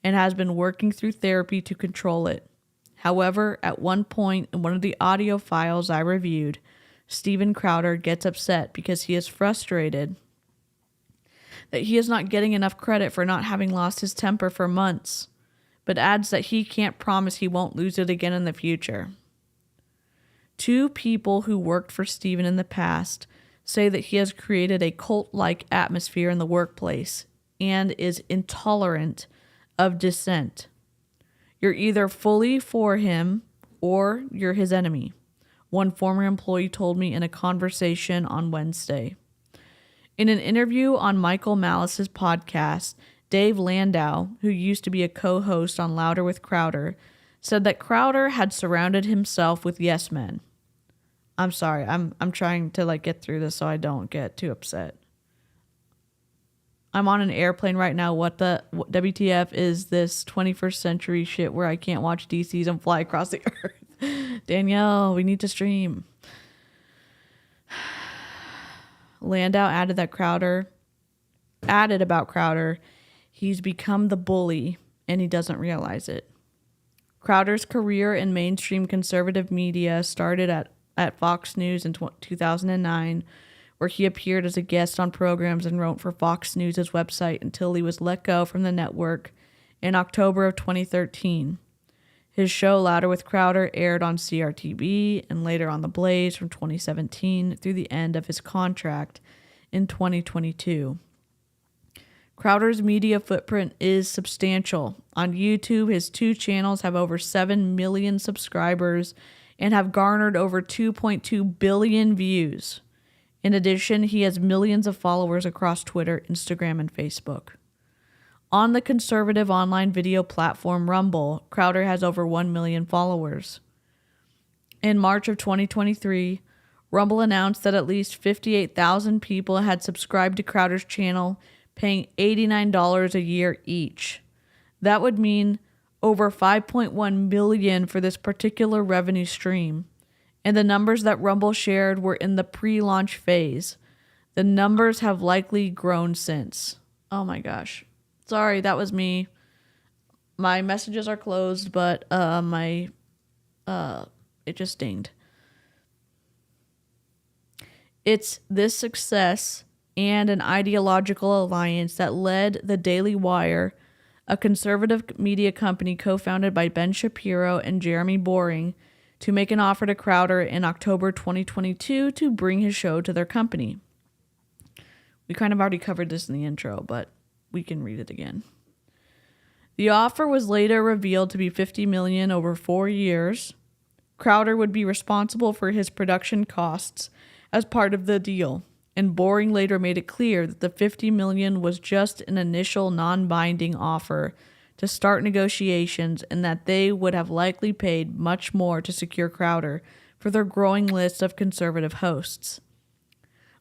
and has been working through therapy to control it. However, at one point in one of the audio files I reviewed, Steven Crowder gets upset because he is frustrated that he is not getting enough credit for not having lost his temper for months, but adds that he can't promise he won't lose it again in the future. Two people who worked for Steven in the past say that he has created a cult-like atmosphere in the workplace and is intolerant of dissent. You're either fully for him or you're his enemy, one former employee told me in a conversation on Wednesday. In an interview on Michael Malice's podcast, Dave Landau, who used to be a co-host on Louder with Crowder, said that Crowder had surrounded himself with yes men. I'm sorry, I'm trying to get through this so I don't get too upset. I'm on an airplane right now. What WTF is this 21st century shit where I can't watch DCs and fly across the earth? Danielle, we need to stream. Landau added about Crowder, he's become the bully and he doesn't realize it. Crowder's career in mainstream conservative media started at Fox News in 2009, where he appeared as a guest on programs and wrote for Fox News' website until he was let go from the network in October of 2013. His show Louder with Crowder aired on CRTV and later on The Blaze from 2017 through the end of his contract in 2022. Crowder's media footprint is substantial. On YouTube, his 2 channels have over 7 million subscribers and have garnered over 2.2 billion views. In addition, he has millions of followers across Twitter, Instagram, and Facebook. On the conservative online video platform Rumble, Crowder has over 1 million followers. In March of 2023, Rumble announced that at least 58,000 people had subscribed to Crowder's channel, paying $89 a year each. That would mean over $5.1 million for this particular revenue stream. And the numbers that Rumble shared were in the pre-launch phase. The numbers have likely grown since. Oh my gosh. Sorry, that was me. My messages are closed, but it just dinged. It's this success and an ideological alliance that led the Daily Wire, a conservative media company co-founded by Ben Shapiro and Jeremy Boring, to make an offer to Crowder in October 2022 to bring his show to their company. We kind of already covered this in the intro, but we can read it again. The offer was later revealed to be $50 million over 4 years. Crowder would be responsible for his production costs as part of the deal, and Boring later made it clear that the $50 million was just an initial non-binding offer to start negotiations and that they would have likely paid much more to secure Crowder for their growing list of conservative hosts.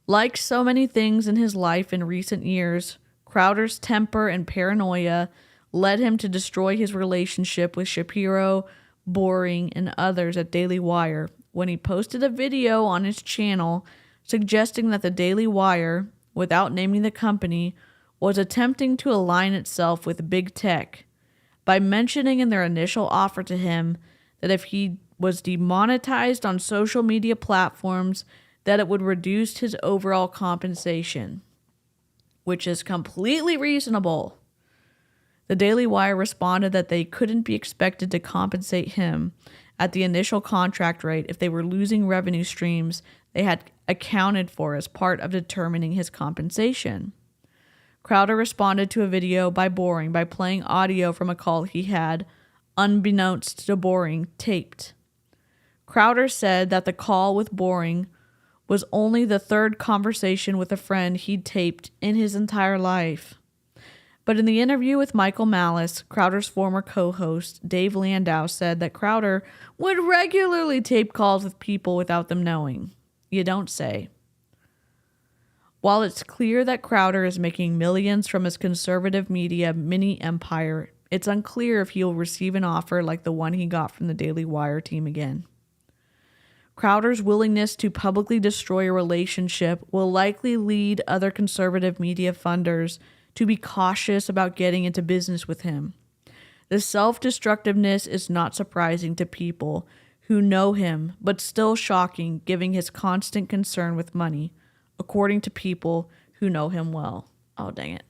Like so many things in his life in recent years, Crowder's temper and paranoia led him to destroy his relationship with Shapiro, Boring, and others at Daily Wire when he posted a video on his channel suggesting that the Daily Wire, without naming the company, was attempting to align itself with big tech by mentioning in their initial offer to him that if he was demonetized on social media platforms, that it would reduce his overall compensation, which is completely reasonable. The Daily Wire responded that they couldn't be expected to compensate him at the initial contract rate if they were losing revenue streams they had accounted for as part of determining his compensation. Crowder responded to a video by Boring by playing audio from a call he had, unbeknownst to Boring, taped. Crowder said that the call with Boring was only the third conversation with a friend he'd taped in his entire life. But in the interview with Michael Malice, Crowder's former co-host, Dave Landau, said that Crowder would regularly tape calls with people without them knowing. You don't say. While it's clear that Crowder is making millions from his conservative media mini-empire, it's unclear if he'll receive an offer like the one he got from the Daily Wire team again. Crowder's willingness to publicly destroy a relationship will likely lead other conservative media funders to be cautious about getting into business with him. The self-destructiveness is not surprising to people who know him, but still shocking given his constant concern with money, according to people who know him well. Oh, dang it.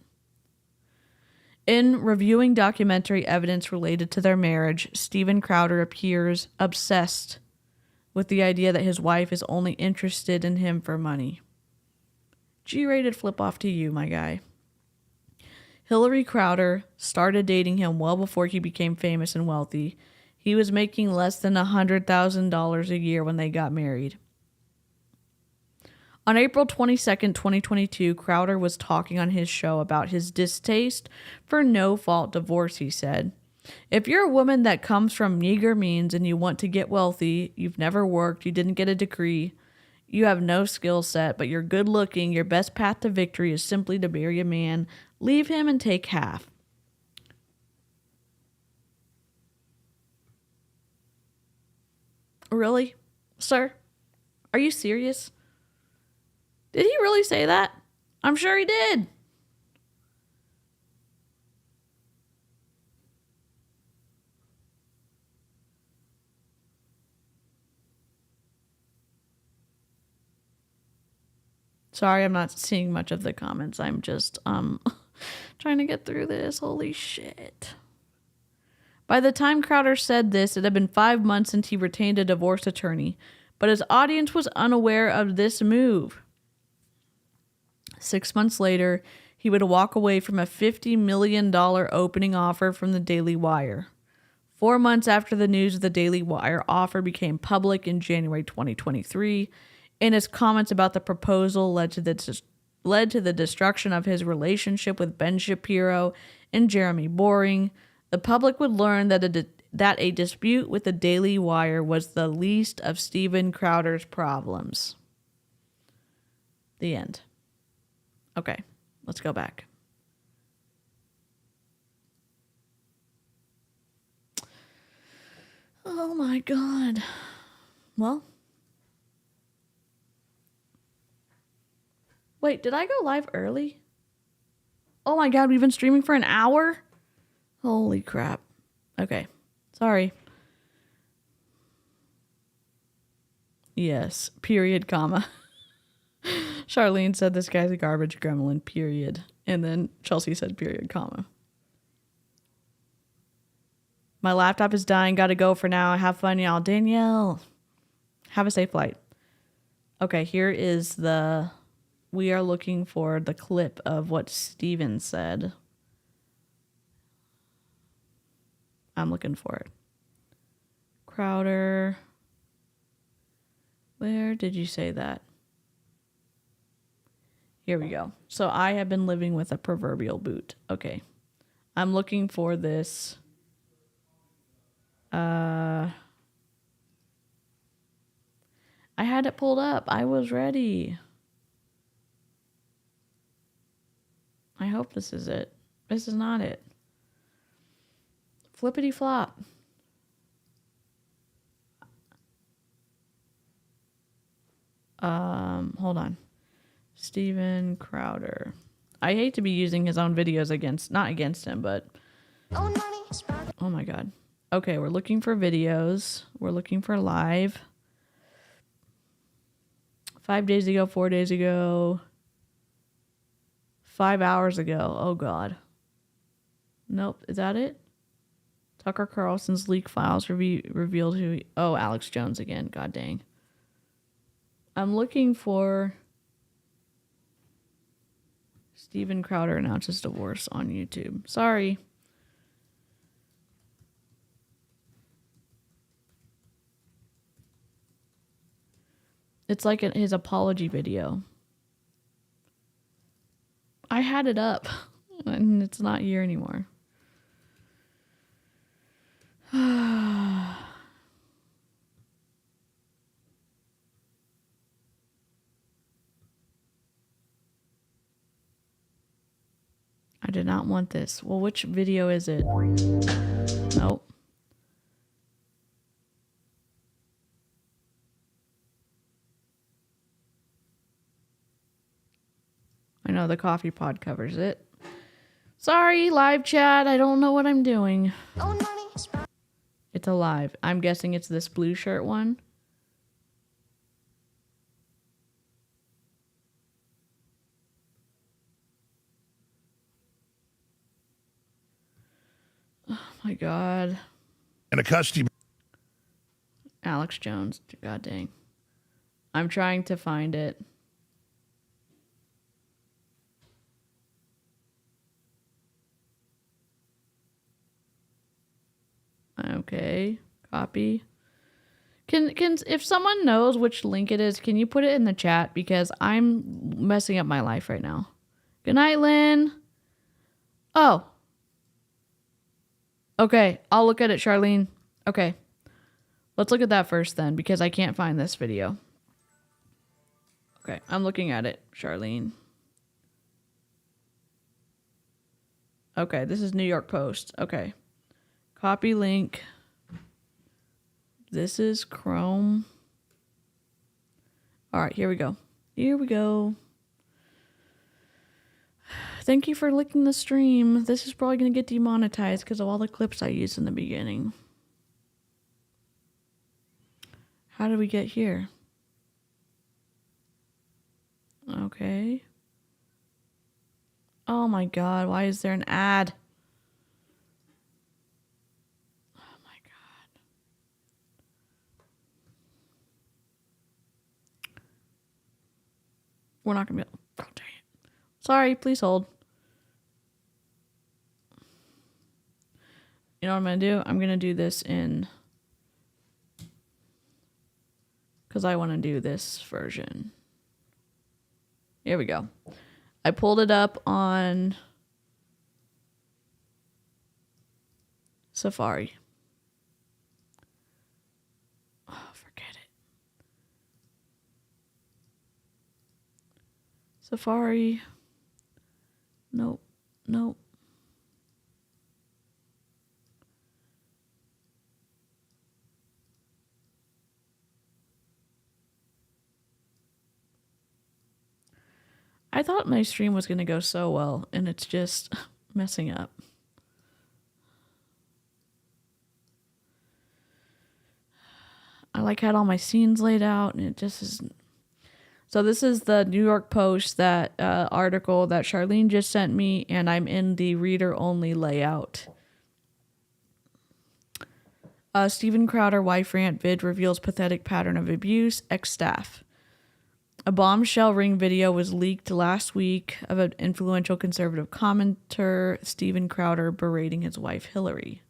In reviewing documentary evidence related to their marriage, Steven Crowder appears obsessed with the idea that his wife is only interested in him for money. G-rated flip off to you, my guy. Hilary Crowder started dating him well before he became famous and wealthy. He was making less than $100,000 a year when they got married. On April 22nd, 2022, Crowder was talking on his show about his distaste for no-fault divorce, he said. If you're a woman that comes from meager means and you want to get wealthy, you've never worked, you didn't get a degree, you have no skill set, but you're good looking, your best path to victory is simply to marry a man, leave him and take half. Really? Sir? Are you serious? Did he really say that? I'm sure he did. Sorry, I'm not seeing much of the comments. I'm just trying to get through this. Holy shit. By the time Crowder said this, it had been 5 months since he retained a divorce attorney, but his audience was unaware of this move. 6 months later, he would walk away from a $50 million opening offer from the Daily Wire. 4 months after the news of the Daily Wire offer became public in January 2023, and his comments about the proposal led to the destruction of his relationship with Ben Shapiro and Jeremy Boring, the public would learn that a dispute with the Daily Wire was the least of Steven Crowder's problems. The end. Okay, let's go back. Oh my God. Well. Wait, did I go live early? Oh my God, we've been streaming for an hour? Holy crap. Okay, sorry. Yes, period, comma. Charlene said this guy's a garbage gremlin, period. And then Chelsea said period, comma. My laptop is dying, gotta go for now. Have fun, y'all. Danielle, have a safe flight. Okay, here is we are looking for the clip of what Steven said. I'm looking for it. Crowder. Where did you say that? Here we go. So I have been living with a proverbial boot. Okay. I'm looking for this. I had it pulled up. I was ready. I hope this is it. This is not it. Flippity flop. Hold on. Steven Crowder. I hate to be using his own videos not against him, but oh my god. Okay, we're looking for videos. We're looking for live. 5 days ago, 4 days ago, 5 hours ago. Oh god. Nope, is that it? Tucker Carlson's leak files revealed who oh, Alex Jones again. God dang. I'm looking for Steven Crowder announces divorce on YouTube. Sorry. It's like his apology video. I had it up and it's not here anymore. I did not want this. Well, which video is it? Nope. I know the coffee pod covers it. Sorry, live chat. I don't know what I'm doing. It's alive. I'm guessing it's this blue shirt one. Oh my god. And a custody. Alex Jones. God dang. I'm trying to find it. Okay. Copy. Can if someone knows which link it is, can you put it in the chat? Because I'm messing up my life right now. Good night, Lynn. Oh. Okay, I'll look at it, Charlene. Okay. Let's look at that first then, because I can't find this video. Okay, I'm looking at it, Charlene. Okay, this is New York Post. Okay. Copy link. This is Chrome. All right, here we go. Here we go. Thank you for licking the stream. This is probably going to get demonetized because of all the clips I used in the beginning. How did we get here? Okay. Oh my god, why is there an ad? Oh my god. We're not going to be able... Oh, dang it. Sorry, please hold. You know what I'm going to do? I'm going to do this in... because I want to do this version. Here we go. I pulled it up on Safari. Oh, forget it. Safari. Nope. Nope. I thought my stream was going to go so well, and it's just messing up. I had all my scenes laid out, and it just isn't. So this is the New York Post, that article that Charlene just sent me, and I'm in the reader-only layout. Steven Crowder wife rant vid reveals pathetic pattern of abuse, ex-staff. A bombshell Ring video was leaked last week of an influential conservative commenter, Steven Crowder, berating his wife, Hilary.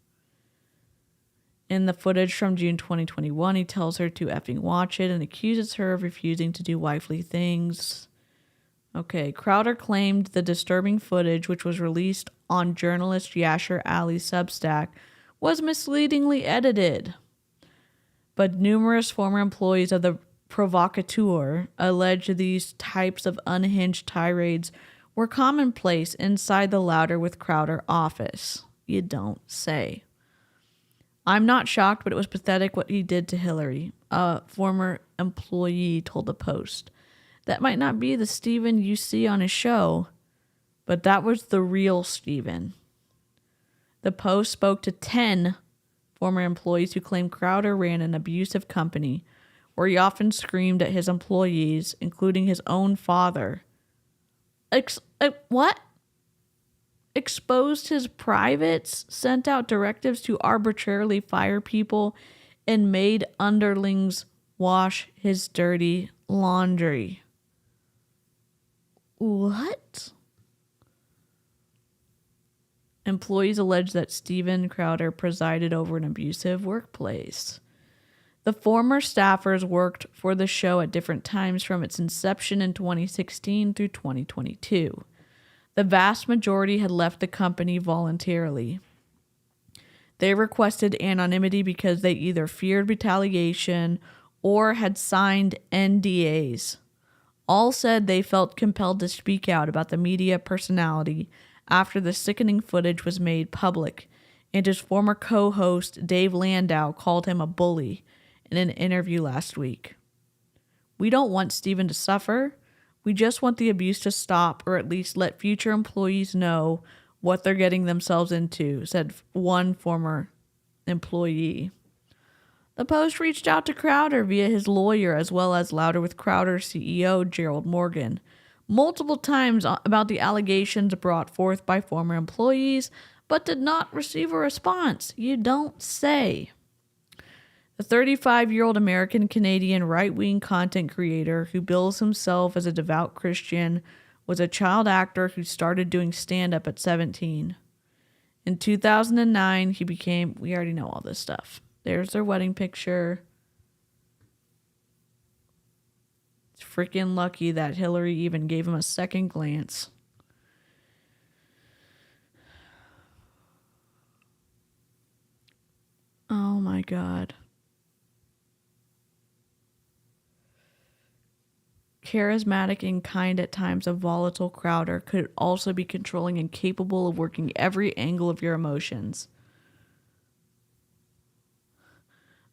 In the footage from June 2021, he tells her to effing watch it and accuses her of refusing to do wifely things. Okay, Crowder claimed the disturbing footage, which was released on journalist Yashar Ali's Substack, was misleadingly edited. But numerous former employees of the provocateur alleged these types of unhinged tirades were commonplace inside the Louder with Crowder office. You don't say. I'm not shocked, but it was pathetic what he did to Hilary, a former employee told the Post. That might not be the Steven you see on his show, but that was the real Steven. The Post spoke to 10 former employees who claimed Crowder ran an abusive company where he often screamed at his employees, including his own father. What? Exposed his privates, sent out directives to arbitrarily fire people, and made underlings wash his dirty laundry. What? Employees allege that Steven Crowder presided over an abusive workplace. The former staffers worked for the show at different times from its inception in 2016 through 2022. The vast majority had left the company voluntarily. They requested anonymity because they either feared retaliation or had signed NDAs. All said they felt compelled to speak out about the media personality after the sickening footage was made public, and his former co-host Dave Landau called him a bully in an interview last week. We don't want Steven to suffer. We just want the abuse to stop, or at least let future employees know what they're getting themselves into, said one former employee. The Post reached out to Crowder via his lawyer, as well as Louder with Crowder CEO Gerald Morgan, multiple times about the allegations brought forth by former employees, but did not receive a response. You don't say. The 35-year-old American-Canadian right-wing content creator who bills himself as a devout Christian was a child actor who started doing stand-up at 17. In 2009, he became... We already know all this stuff. There's their wedding picture. It's freaking lucky that Hilary even gave him a second glance. Oh my God. Charismatic and kind at times, a volatile Crowder could also be controlling and capable of working every angle of your emotions.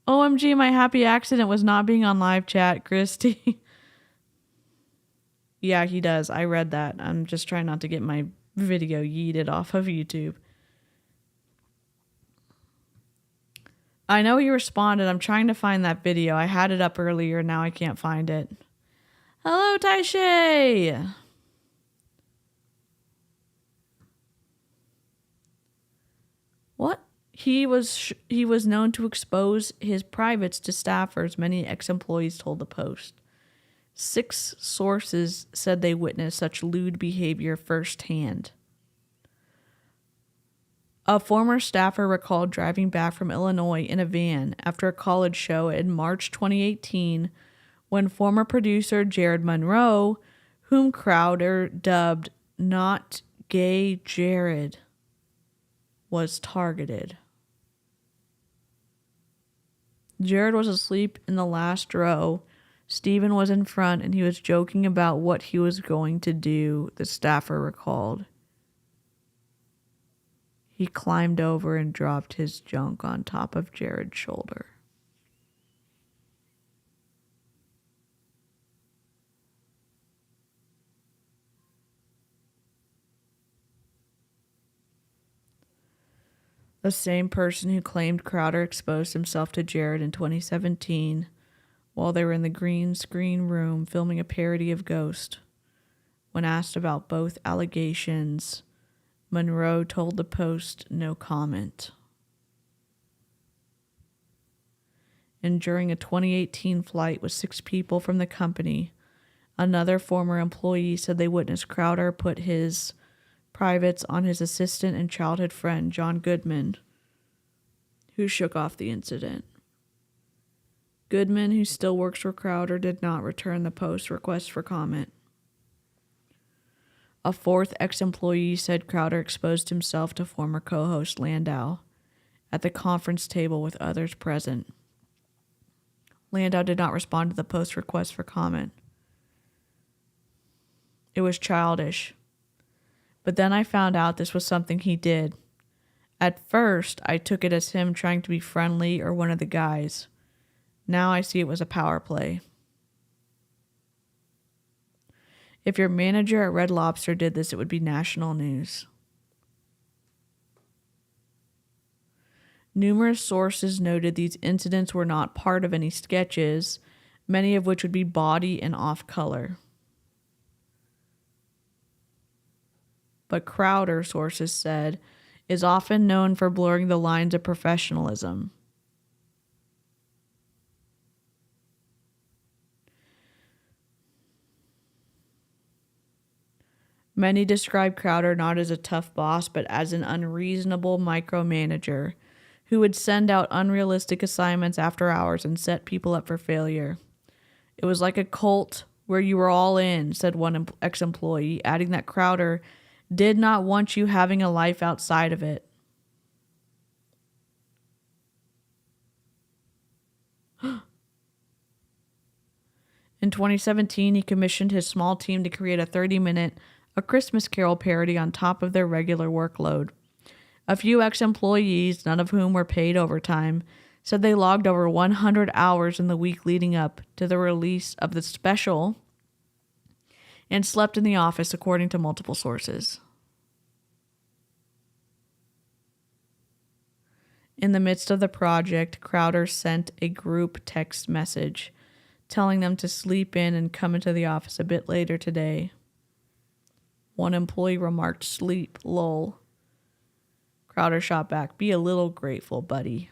OMG, my happy accident was not being on live chat, Christy. Yeah, he does. I read that. I'm just trying not to get my video yeeted off of YouTube. I know he responded. I'm trying to find that video. I had it up earlier. Now I can't find it. Hello, Taishay. What? He was known to expose his privates to staffers, many ex-employees told the Post. 6 sources said they witnessed such lewd behavior firsthand. A former staffer recalled driving back from Illinois in a van after a college show in March 2018 when former producer Jared Monroe, whom Crowder dubbed Not Gay Jared, was targeted. Jared was asleep in the last row. Steven was in front, and he was joking about what he was going to do, the staffer recalled. He climbed over and dropped his junk on top of Jared's shoulder. The same person who claimed Crowder exposed himself to Jared in 2017 while they were in the green screen room filming a parody of Ghost. When asked about both allegations, Monroe told the Post no comment. And during a 2018 flight with 6 people from the company, another former employee said they witnessed Crowder put his privates on his assistant and childhood friend, John Goodman, who shook off the incident. Goodman, who still works for Crowder, did not return the Post's request for comment. A 4th ex-employee said Crowder exposed himself to former co-host Landau at the conference table with others present. Landau did not respond to the Post's request for comment. It was childish. But then I found out this was something he did. At first, I took it as him trying to be friendly or one of the guys. Now I see it was a power play. If your manager at Red Lobster did this, it would be national news. Numerous sources noted these incidents were not part of any sketches, many of which would be bawdy and off-color. But Crowder, sources said, is often known for blurring the lines of professionalism. Many describe Crowder not as a tough boss, but as an unreasonable micromanager who would send out unrealistic assignments after hours and set people up for failure. It was like a cult where you were all in, said one ex-employee, adding that Crowder did not want you having a life outside of it. In 2017, he commissioned his small team to create a 30-minute A Christmas Carol parody on top of their regular workload. A few ex-employees, none of whom were paid overtime, said they logged over 100 hours in the week leading up to the release of the special and slept in the office, according to multiple sources. In the midst of the project, Crowder sent a group text message telling them to sleep in and come into the office a bit later today. One employee remarked, "Sleep, lol." Crowder shot back, "Be a little grateful, buddy."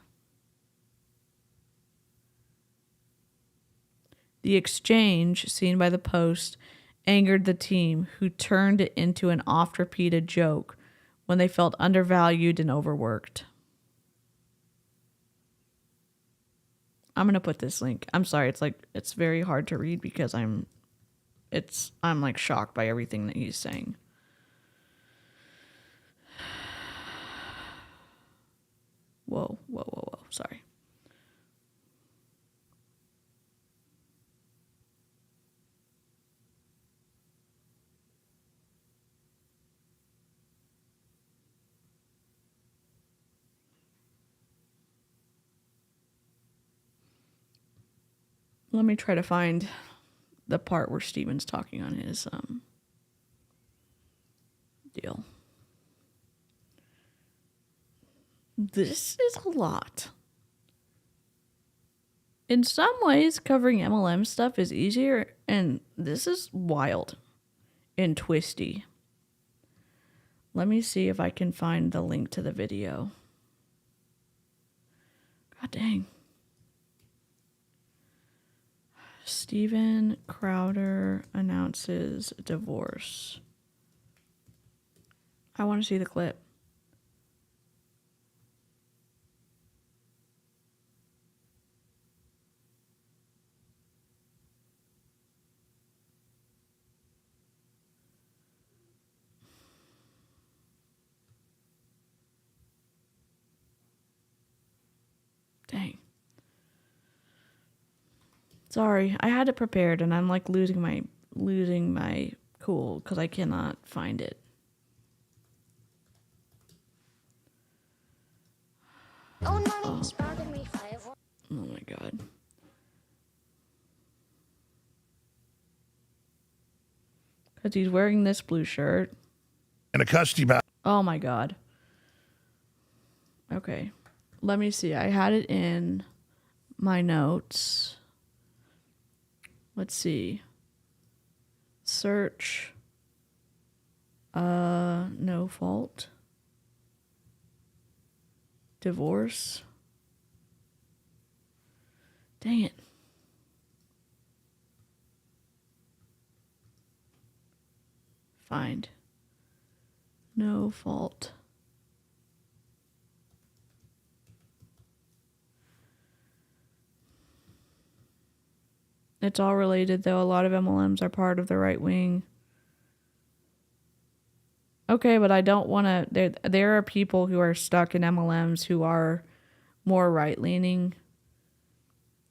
The exchange, seen by the Post, angered the team, who turned it into an oft-repeated joke when they felt undervalued and overworked. I'm going to put this link. I'm sorry, it's very hard to read because I'm like shocked by everything that he's saying. Whoa, sorry. Let me try to find the part where Steven's talking on his deal. This is a lot. In some ways, covering MLM stuff is easier, and this is wild and twisty. Let me see if I can find the link to the video. God dang. Steven Crowder announces divorce. I want to see the clip. Dang. Sorry, I had it prepared and I'm like losing my cool because I cannot find it. Oh my god. Because he's wearing this blue shirt. And a custody battle. Oh my god. Okay. Let me see. I had it in my notes. Let's see. Search. No fault. Divorce. Dang it. Find. No fault. It's all related, though. A lot of MLMs are part of the right wing. Okay, but I don't want to... There are people who are stuck in MLMs who are more right-leaning.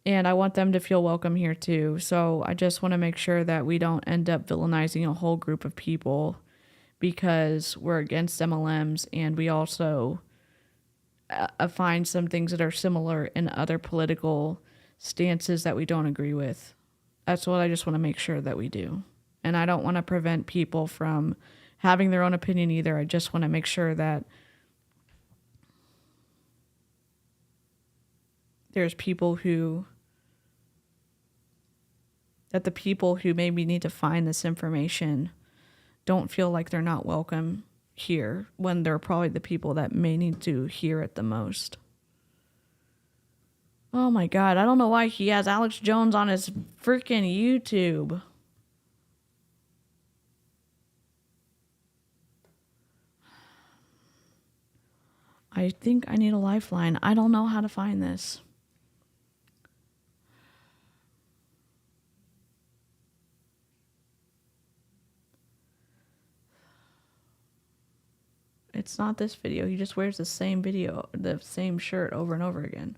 And I want them to feel welcome here, too. So I just want to make sure that we don't end up villainizing a whole group of people because we're against MLMs and we also find some things that are similar in other political stances that we don't agree with. That's what I just want to make sure that we do. And I don't want to prevent people from having their own opinion either. I just want to make sure that there's people who, that the people who maybe need to find this information don't feel like they're not welcome here when they're probably the people that may need to hear it the most. Oh my God, I don't know why he has Alex Jones on his freaking YouTube. I think I need a lifeline. I don't know how to find this. It's not this video. He just wears the same shirt over and over again.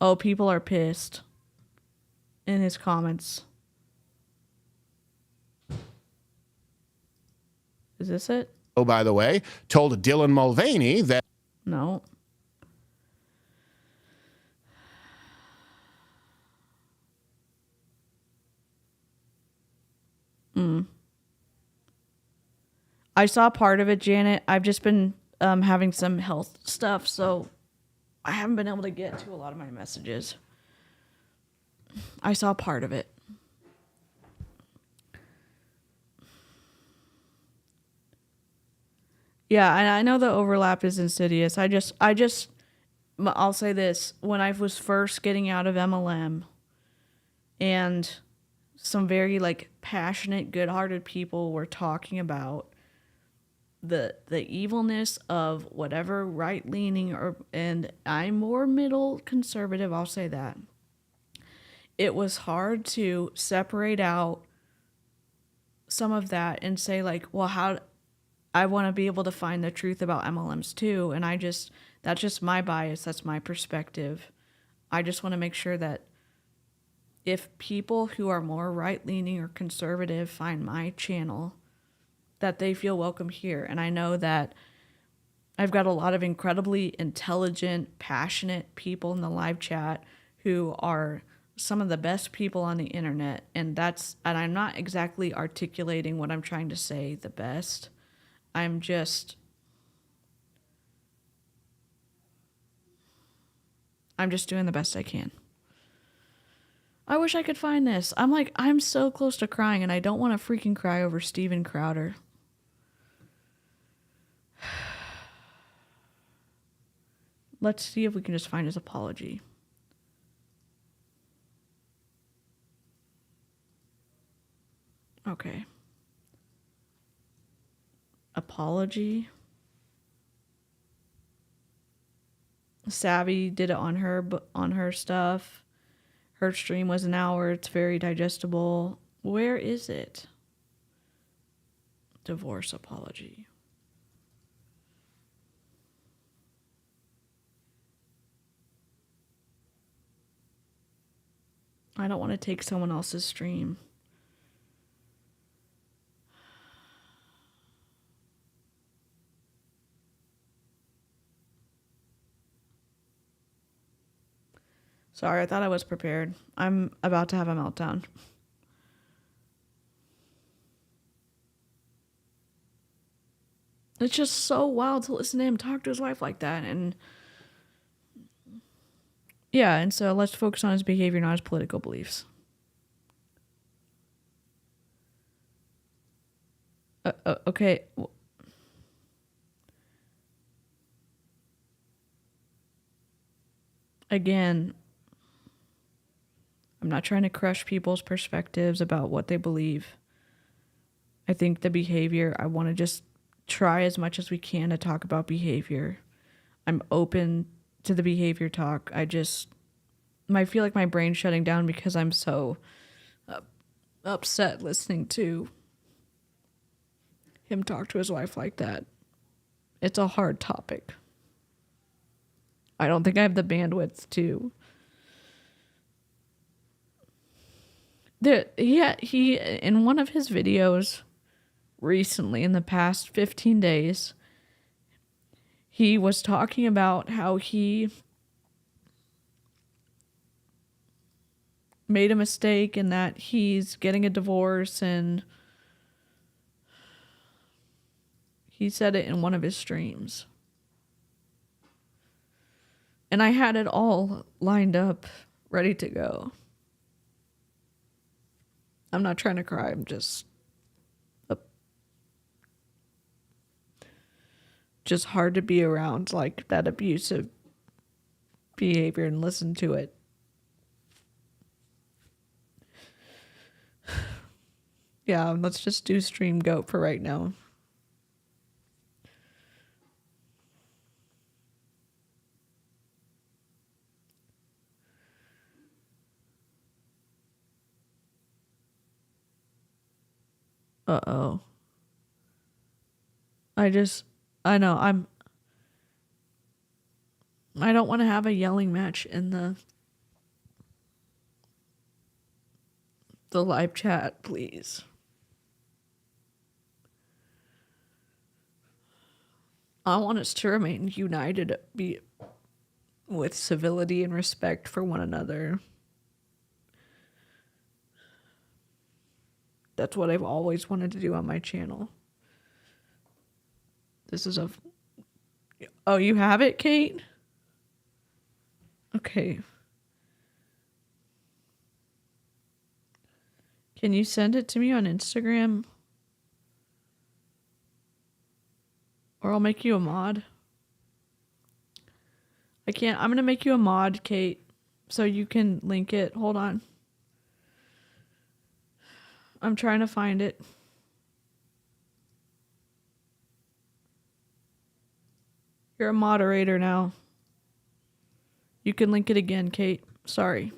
Oh, people are pissed in his comments. Is this it? Oh, by the way, told Dylan Mulvaney that... No. I saw part of it, Janet. I've just been having some health stuff, so I haven't been able to get to a lot of my messages. I saw part of it. Yeah, and I know the overlap is insidious. I'll say this. When I was first getting out of MLM and some very passionate, good-hearted people were talking about the evilness of whatever right-leaning and I'm more middle conservative, I'll say that. It was hard to separate out some of that and say how I want to be able to find the truth about MLMs too, and that's just my bias, that's my perspective. I just want to make sure that if people who are more right-leaning or conservative find my channel, that they feel welcome here. And I know that I've got a lot of incredibly intelligent, passionate people in the live chat who are some of the best people on the internet. And I'm not exactly articulating what I'm trying to say the best. I'm just doing the best I can. I wish I could find this. I'm so close to crying, and I don't want to freaking cry over Steven Crowder. Let's see if we can just find his apology. Okay. Apology. Savvy did it on her stuff. Her stream was an hour. It's very digestible. Where is it? Divorce apology. I don't want to take someone else's stream. Sorry, I thought I was prepared. I'm about to have a meltdown. It's just so wild to listen to him talk to his wife like that. And yeah, and so let's focus on his behavior, not his political beliefs. Okay. Again, I'm not trying to crush people's perspectives about what they believe. I think the behavior, I want to just try as much as we can to talk about behavior. I'm open to the behavior talk. I feel like my brain's shutting down because I'm so upset listening to him talk to his wife like that. It's a hard topic. I don't think I have the bandwidth to He in one of his videos recently, in the past 15 days, he was talking about how he made a mistake and that he's getting a divorce, and he said it in one of his streams. And I had it all lined up, ready to go. I'm not trying to cry, I'm just hard to be around, like, that abusive behavior and listen to it. Yeah, let's just do stream goat for right now. Uh-oh. I don't want to have a yelling match in the live chat, please. I want us to remain united, with civility and respect for one another. That's what I've always wanted to do on my channel. This is Oh, you have it, Kate? Okay. Can you send it to me on Instagram? Or I'll make you a mod. I'm going to make you a mod, Kate, so you can link it. Hold on. I'm trying to find it. You're a moderator now. You can link it again, Kate. Sorry.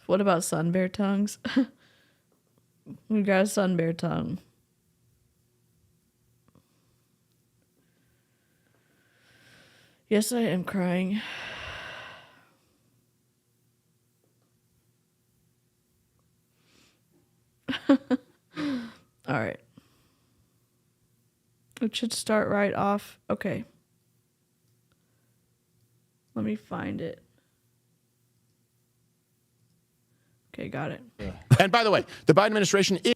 What about sun bear tongues? We got a sun bear tongue. Yes, I am crying. All right. It should start right off. Okay. Let me find it. Okay, got it. And by the way, the Biden administration is...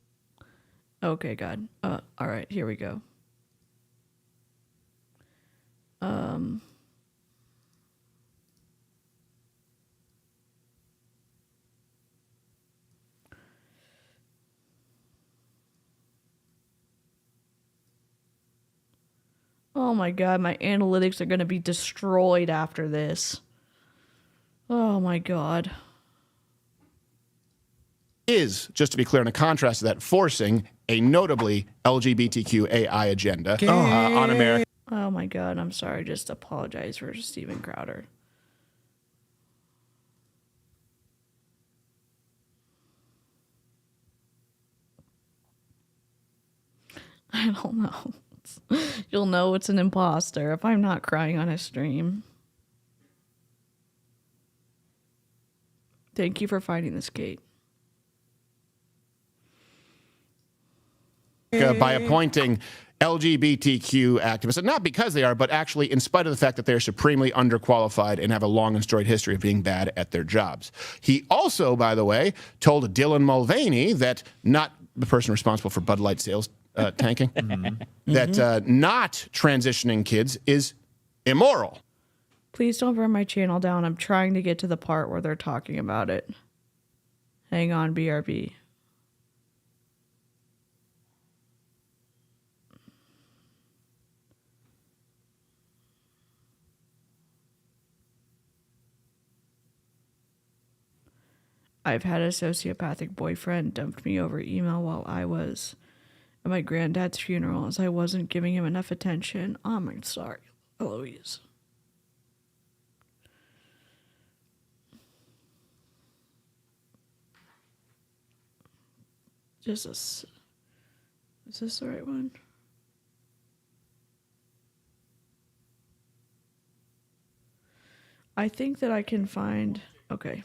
Okay, God. All right, here we go. Oh my God, my analytics are going to be destroyed after this. Oh my God. Is, just to be clear, in a contrast to that, forcing a notably LGBTQAI agenda on America. Oh my God, I'm sorry. Just apologize for Steven Crowder. I don't know. You'll know it's an imposter if I'm not crying on a stream. Thank you for finding this, Kate. By appointing LGBTQ activists, and not because they are, but actually in spite of the fact that they're supremely underqualified and have a long and storied history of being bad at their jobs. He also, by the way, told Dylan Mulvaney that not the person responsible for Bud Light sales tanking, that not transitioning kids is immoral. Please don't burn my channel down. I'm trying to get to the part where they're talking about it. Hang on, BRB. I've had a sociopathic boyfriend dumped me over email while I was at my granddad's funeral as I wasn't giving him enough attention. Oh, I'm sorry, Eloise. Just is this the right one? I think that I can find, okay,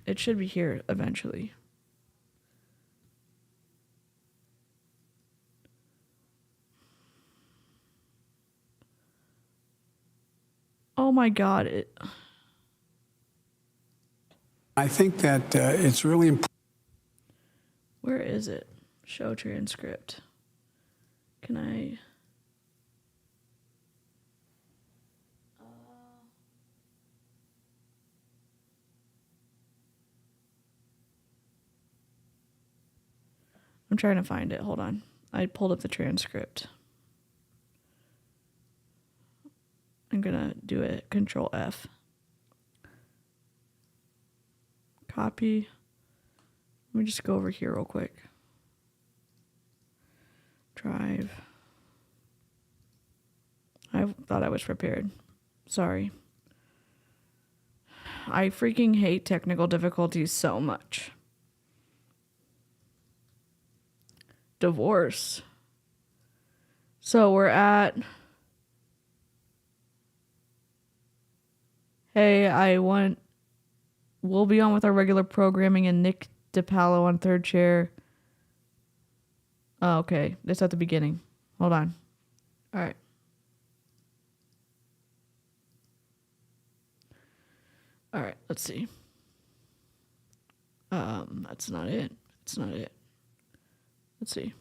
it should be here eventually. Oh my God. I think that it's really important. Where is it? Show transcript. Can I? I'm trying to find it. Hold on. I pulled up the transcript. I'm going to do it. Control F. Copy. Let me just go over here real quick. Drive. I thought I was prepared. Sorry. I freaking hate technical difficulties so much. Divorce. So we're at, hey, we'll be on with our regular programming and Nick DiPaolo on third chair. Oh, okay. That's at the beginning. Hold on. All right. All right, let's see. That's not it. It's not it. Let's see.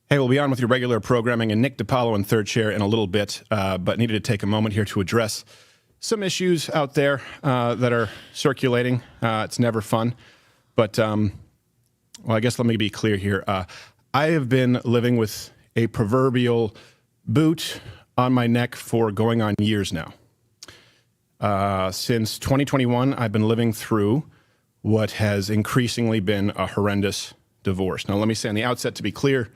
Hey, we'll be on with your regular programming and Nick DiPaolo in third chair in a little bit, but needed to take a moment here to address some issues out there that are circulating. It's never fun. But, well, I guess let me be clear here. I have been living with a proverbial boot on my neck for going on years now. Since 2021, I've been living through what has increasingly been a horrendous divorce. Now, let me say on the outset, to be clear,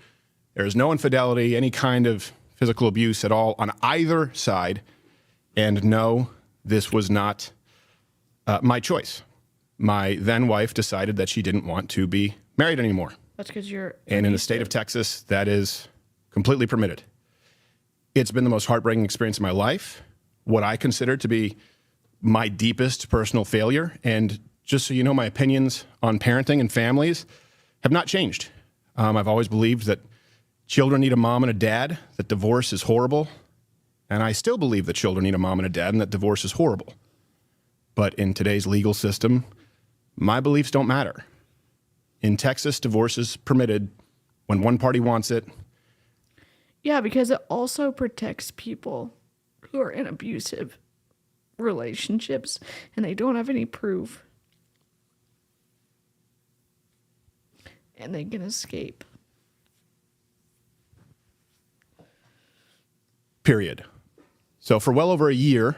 there is no infidelity, any kind of physical abuse at all on either side. And no, this was not my choice. My then wife decided that she didn't want to be married anymore. That's because you're... And in the state of Texas, that is completely permitted. It's been the most heartbreaking experience of my life, what I consider to be my deepest personal failure. And just so you know, my opinions on parenting and families have not changed. I've always believed that children need a mom and a dad, that divorce is horrible. And I still believe that children need a mom and a dad and that divorce is horrible. But in today's legal system, my beliefs don't matter. In Texas, divorce is permitted when one party wants it. Yeah, because it also protects people who are in abusive relationships and they don't have any proof. And they can escape. Period. So for well over a year,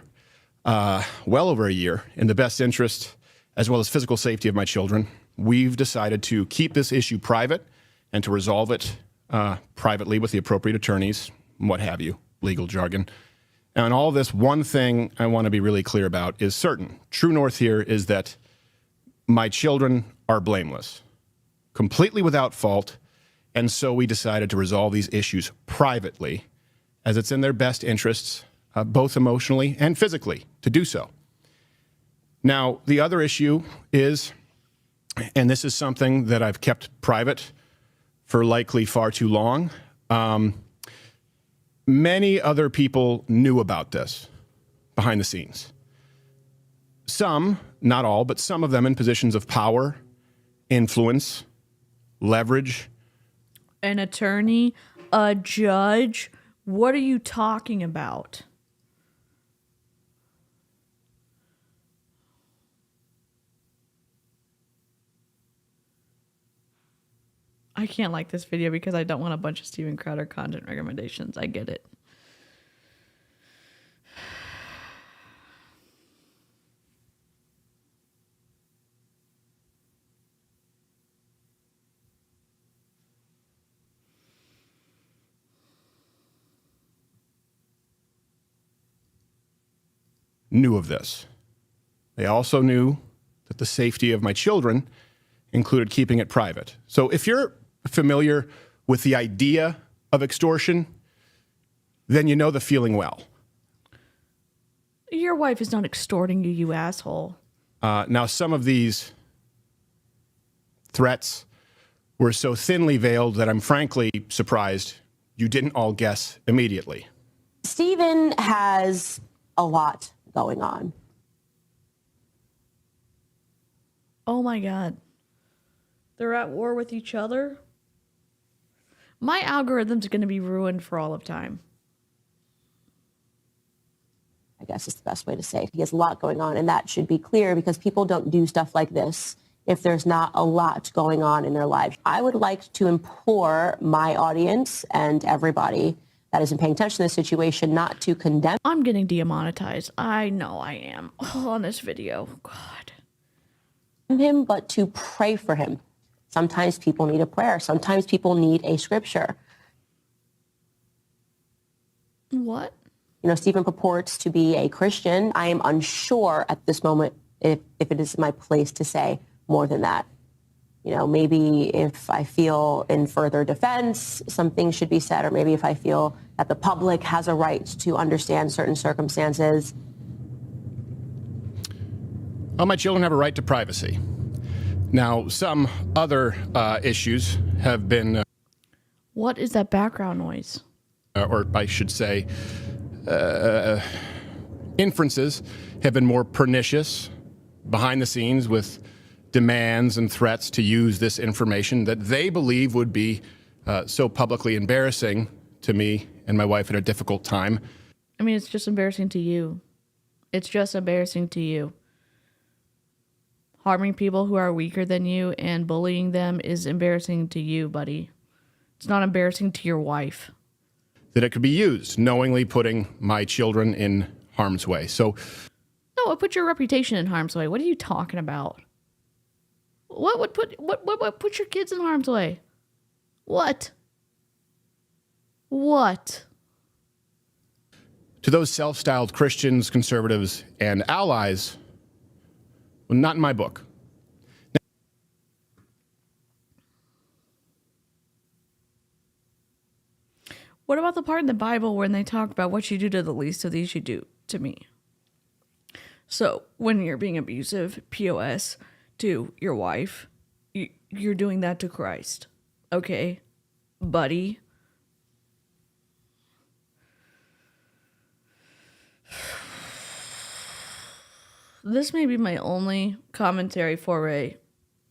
in the best interest as well as physical safety of my children, we've decided to keep this issue private and to resolve it privately with the appropriate attorneys, what have you, legal jargon. And all this, one thing I want to be really clear about is certain. True north here is that my children are blameless, completely without fault, and so we decided to resolve these issues privately, as it's in their best interests, both emotionally and physically, to do so. Now, the other issue is, and this is something that I've kept private for likely far too long, many other people knew about this behind the scenes. Some, not all, but some of them in positions of power, influence, leverage. An attorney, a judge. What are you talking about? I can't like this video because I don't want a bunch of Steven Crowder content recommendations. I get it. Knew of this. They also knew that the safety of my children included keeping it private. So if you're familiar with the idea of extortion, then you know the feeling well. Your wife is not extorting you, you asshole. Now, some of these threats were so thinly veiled that I'm frankly surprised you didn't all guess immediately. Stephen has a lot going on. Oh my God. They're at war with each other? My algorithm's going to be ruined for all of time. I guess is the best way to say it. He has a lot going on, and that should be clear because people don't do stuff like this if there's not a lot going on in their lives. I would like to implore my audience and everybody that isn't paying attention to this situation not to condemn I'm getting demonetized. I know I am. On this video. God. him, but to pray for him. Sometimes people need a prayer. Sometimes people need a scripture. What? You know, Stephen purports to be a Christian. I am unsure at this moment if it is my place to say more than that. You know, maybe if I feel in further defense, some things should be said, or maybe if I feel that the public has a right to understand certain circumstances. Well, my children have a right to privacy. Now, some other issues have been... What is that background noise? Or I should say, inferences have been more pernicious behind the scenes with demands and threats to use this information that they believe would be so publicly embarrassing to me and my wife at a difficult time. I mean, it's just embarrassing to you. It's just embarrassing to you. Harming people who are weaker than you and bullying them is embarrassing to you, buddy. It's not embarrassing to your wife. That it could be used, knowingly putting my children in harm's way. So, no, it put your reputation in harm's way. What are you talking about? What would put your kids in harm's way? What? What? to those self-styled Christians, conservatives, and allies, well, not in my book. What about the part in the Bible when they talk about what you do to the least of these you do to me? So when you're being abusive, POS, to your wife, you're doing that to Christ. Okay, buddy? This may be my only commentary foray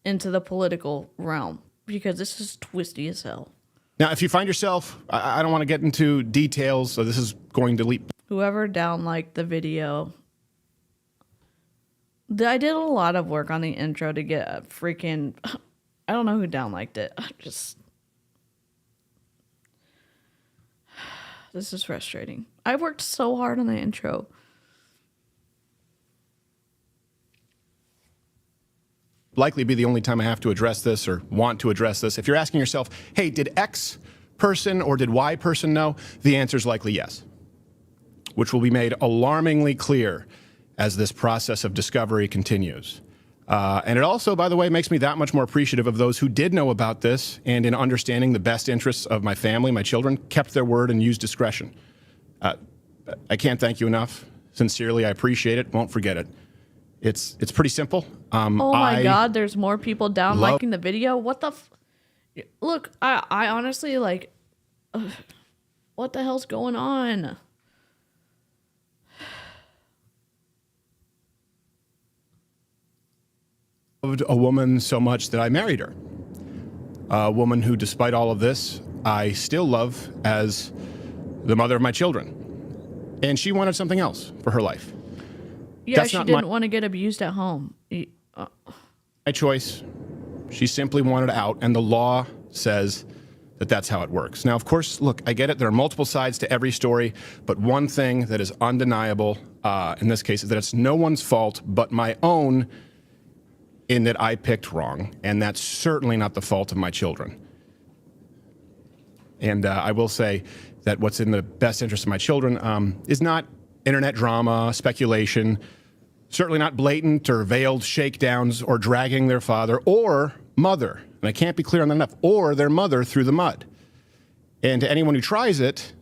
into the political realm, because this is twisty as hell. Now, if you find yourself, I don't want to get into details, so this is going to leap. Whoever downliked the video, I did a lot of work on the intro to get a freaking, I don't know who downliked it. This is frustrating. I worked so hard on the intro. Likely be the only time I have to address this or want to address this. If you're asking yourself, hey, did X person or did Y person know? The answer is likely yes, which will be made alarmingly clear as this process of discovery continues. And it also, by the way, makes me that much more appreciative of those who did know about this and, in understanding the best interests of my family, my children, kept their word and used discretion. I can't thank you enough. Sincerely, I appreciate it. Won't forget it. It's pretty simple. Oh my God, there's more people liking the video. What the look, I honestly like, what the hell's going on? Loved a woman so much that I married her. A woman who, despite all of this, I still love as the mother of my children. And she wanted something else for her life. Yeah, That's she didn't want to get abused at home. My choice. She simply wanted out, and the law says that that's how it works. Now, of course, look, I get it. There are multiple sides to every story, but one thing that is undeniable in this case is that it's no one's fault but my own in that I picked wrong, and that's certainly not the fault of my children. And I will say that what's in the best interest of my children is not internet drama, speculation, certainly not blatant or veiled shakedowns or dragging their father or mother, and I can't be clear on that enough, or their mother through the mud. And to anyone who tries it,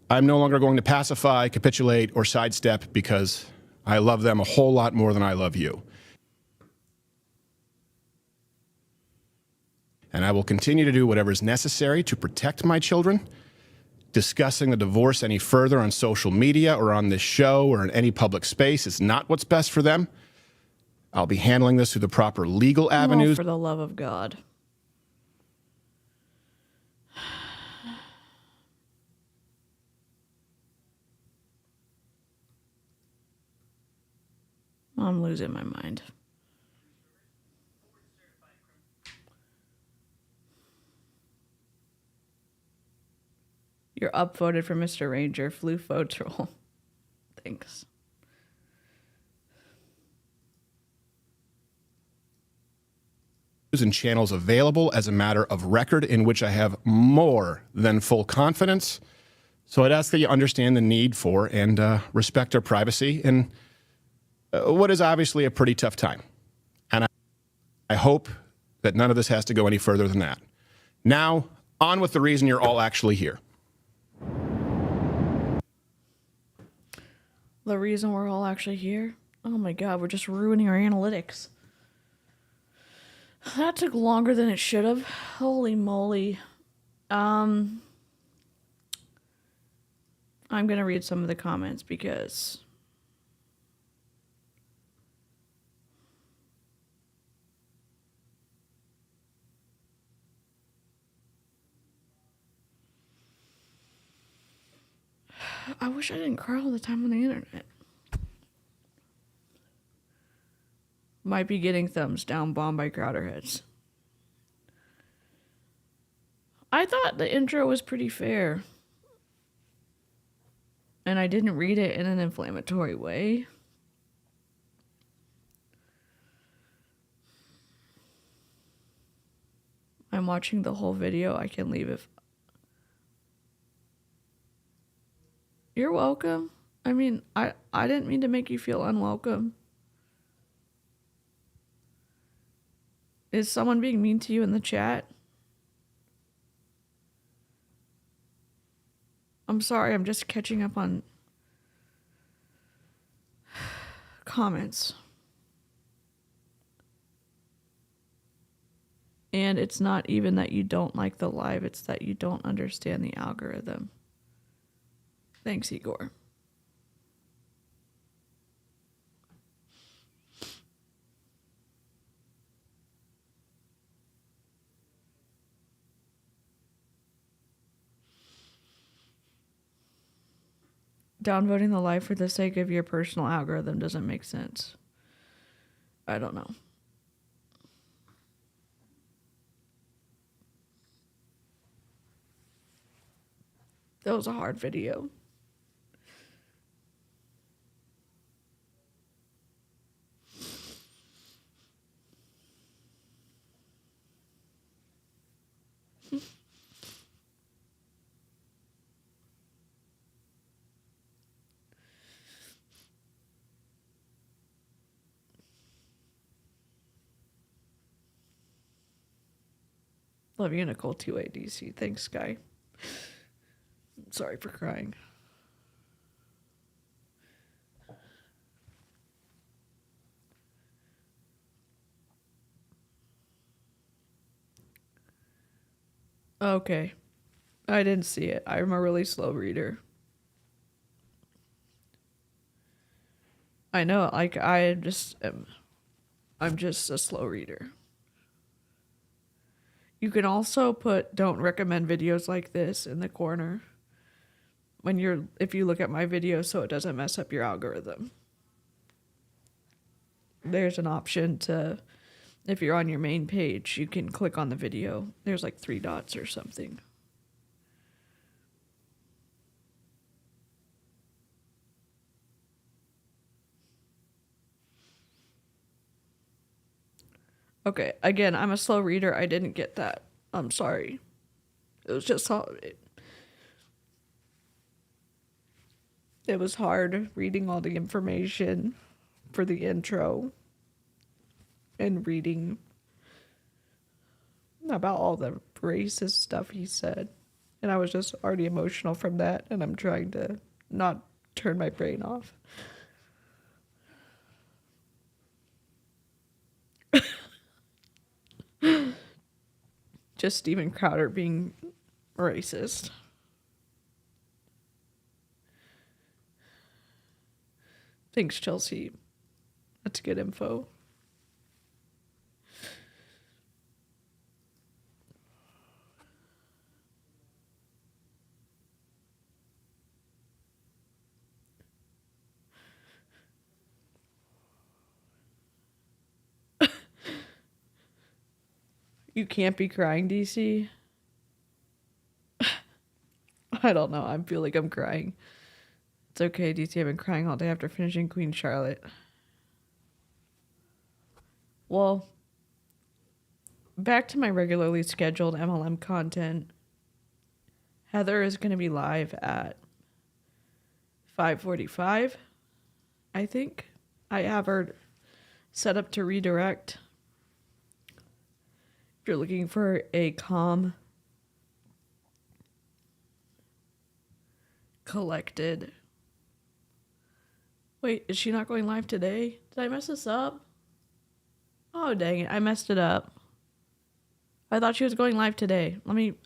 I'm no longer going to pacify, capitulate, or sidestep because I love them a whole lot more than I love you. And I will continue to do whatever is necessary to protect my children. Discussing the divorce any further on social media or on this show or in any public space is not what's best for them. I'll be handling this through the proper legal avenues. Oh, for the love of God. I'm losing my mind. You're upvoted for Mr. Ranger, Flu Troll. Thanks. And channels available as a matter of record in which I have more than full confidence. So I'd ask that you understand the need for and respect our privacy in what is obviously a pretty tough time. And I hope that none of this has to go any further than that. Now, on with the reason you're all actually here. The reason we're all actually here? Oh my God, we're just ruining our analytics. That took longer than it should have. Holy moly. I'm going to read some of the comments because I wish I didn't cry all the time on the internet. Might be getting thumbs down bombed by Crowderheads. I thought the intro was pretty fair. And I didn't read it in an inflammatory way. I'm watching the whole video. I can leave if... You're welcome. I mean, I didn't mean to make you feel unwelcome. Is someone being mean to you in the chat? I'm sorry, I'm just catching up on comments. And it's not even that you don't like the live, it's that you don't understand the algorithm. Thanks, Igor. Downvoting the live for the sake of your personal algorithm doesn't make sense. I don't know. That was a hard video. Love you, Nicole, 2A DeeCee. Thanks, Sky. Sorry for crying. Okay. I didn't see it. I'm a really slow reader. I know, like, I'm just a slow reader. You can also put don't recommend videos like this in the corner when if you look at my video so it doesn't mess up your algorithm. There's an option to, if you're on your main page, you can click on the video. There's like 3 dots or something. Okay, again, I'm a slow reader. I didn't get that. I'm sorry. It was just it was hard reading all the information for the intro and reading about all the racist stuff he said. And I was just already emotional from that, and I'm trying to not turn my brain off. Just Steven Crowder being racist. Thanks, Chelsea. That's good info. You can't be crying, DeeCee. I don't know. I feel like I'm crying. It's okay, DeeCee. I've been crying all day after finishing Queen Charlotte. Well, back to my regularly scheduled MLM content. Heather is going to be live at 5:45, I think. I have her set up to redirect. If you're looking for a calm, collected... Wait, is she not going live today? Did I mess this up? Oh, dang it. I messed it up. I thought she was going live today.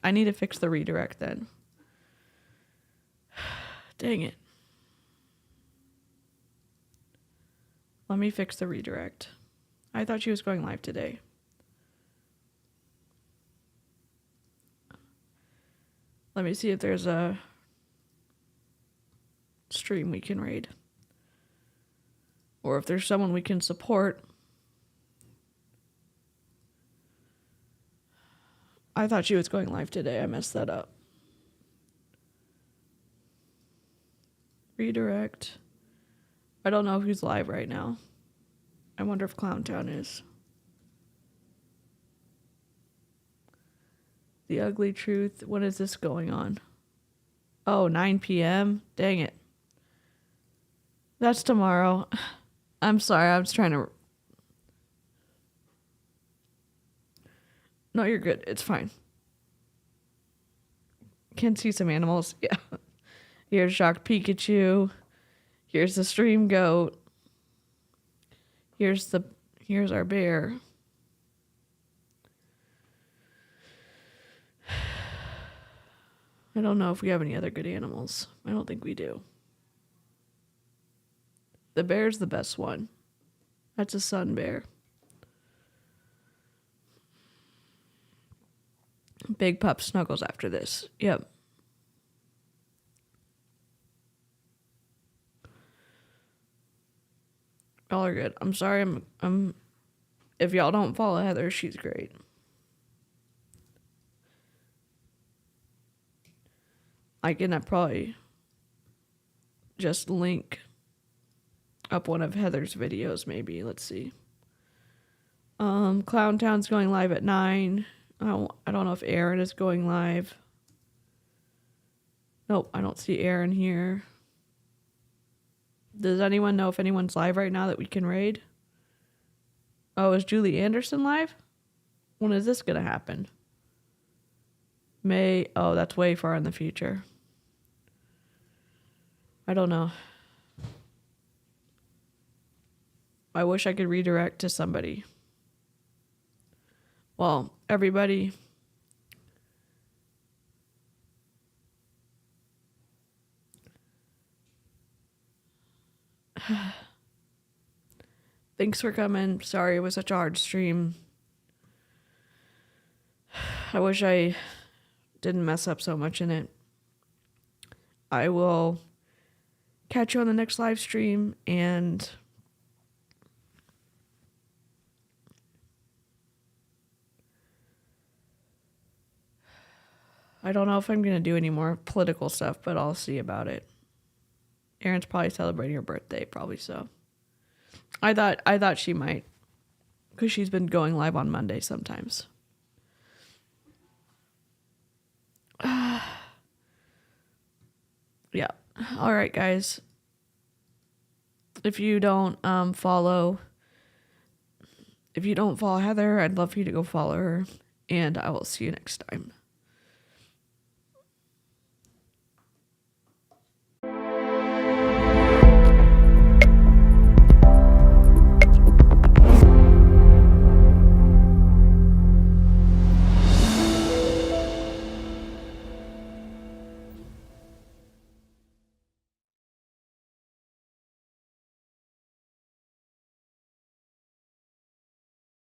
I need to fix the redirect then. Dang it. Let me fix the redirect. I thought she was going live today. Let me see if there's a stream we can raid. Or if there's someone we can support. I thought she was going live today. I messed that up. Redirect. I don't know who's live right now. I wonder if Clowntown is. The Ugly Truth. When is this going on? Oh, 9 p.m. Dang it. That's tomorrow. I'm sorry. I was trying to... No, you're good. It's fine. Can see some animals. Yeah. Here's Shocked Pikachu. Here's the Stream Goat. Here's our bear. I don't know if we have any other good animals. I don't think we do. The bear's the best one. That's a sun bear. Big Pup snuggles after this. Yep. Y'all are good. I'm sorry. I'm. If y'all don't follow Heather, she's great. I can probably just link up one of Heather's videos, maybe. Let's see. Clowntown's going live at 9. I don't know if Aaron is going live. Nope, I don't see Aaron here. Does anyone know if anyone's live right now that we can raid? Oh, is Julie Anderson live? When is this gonna happen? May. Oh, that's way far in the future. I don't know. I wish I could redirect to somebody. Well, everybody. Thanks for coming. Sorry it was such a hard stream. I wish I didn't mess up so much in it. I will catch you on the next live stream, and I don't know if I'm going to do any more political stuff, but I'll see about it. Erin's probably celebrating her birthday, probably so. I thought she might, because she's been going live on Monday sometimes. Yeah. All right, guys. If you don't follow Heather, I'd love for you to go follow her. and I will see you next time.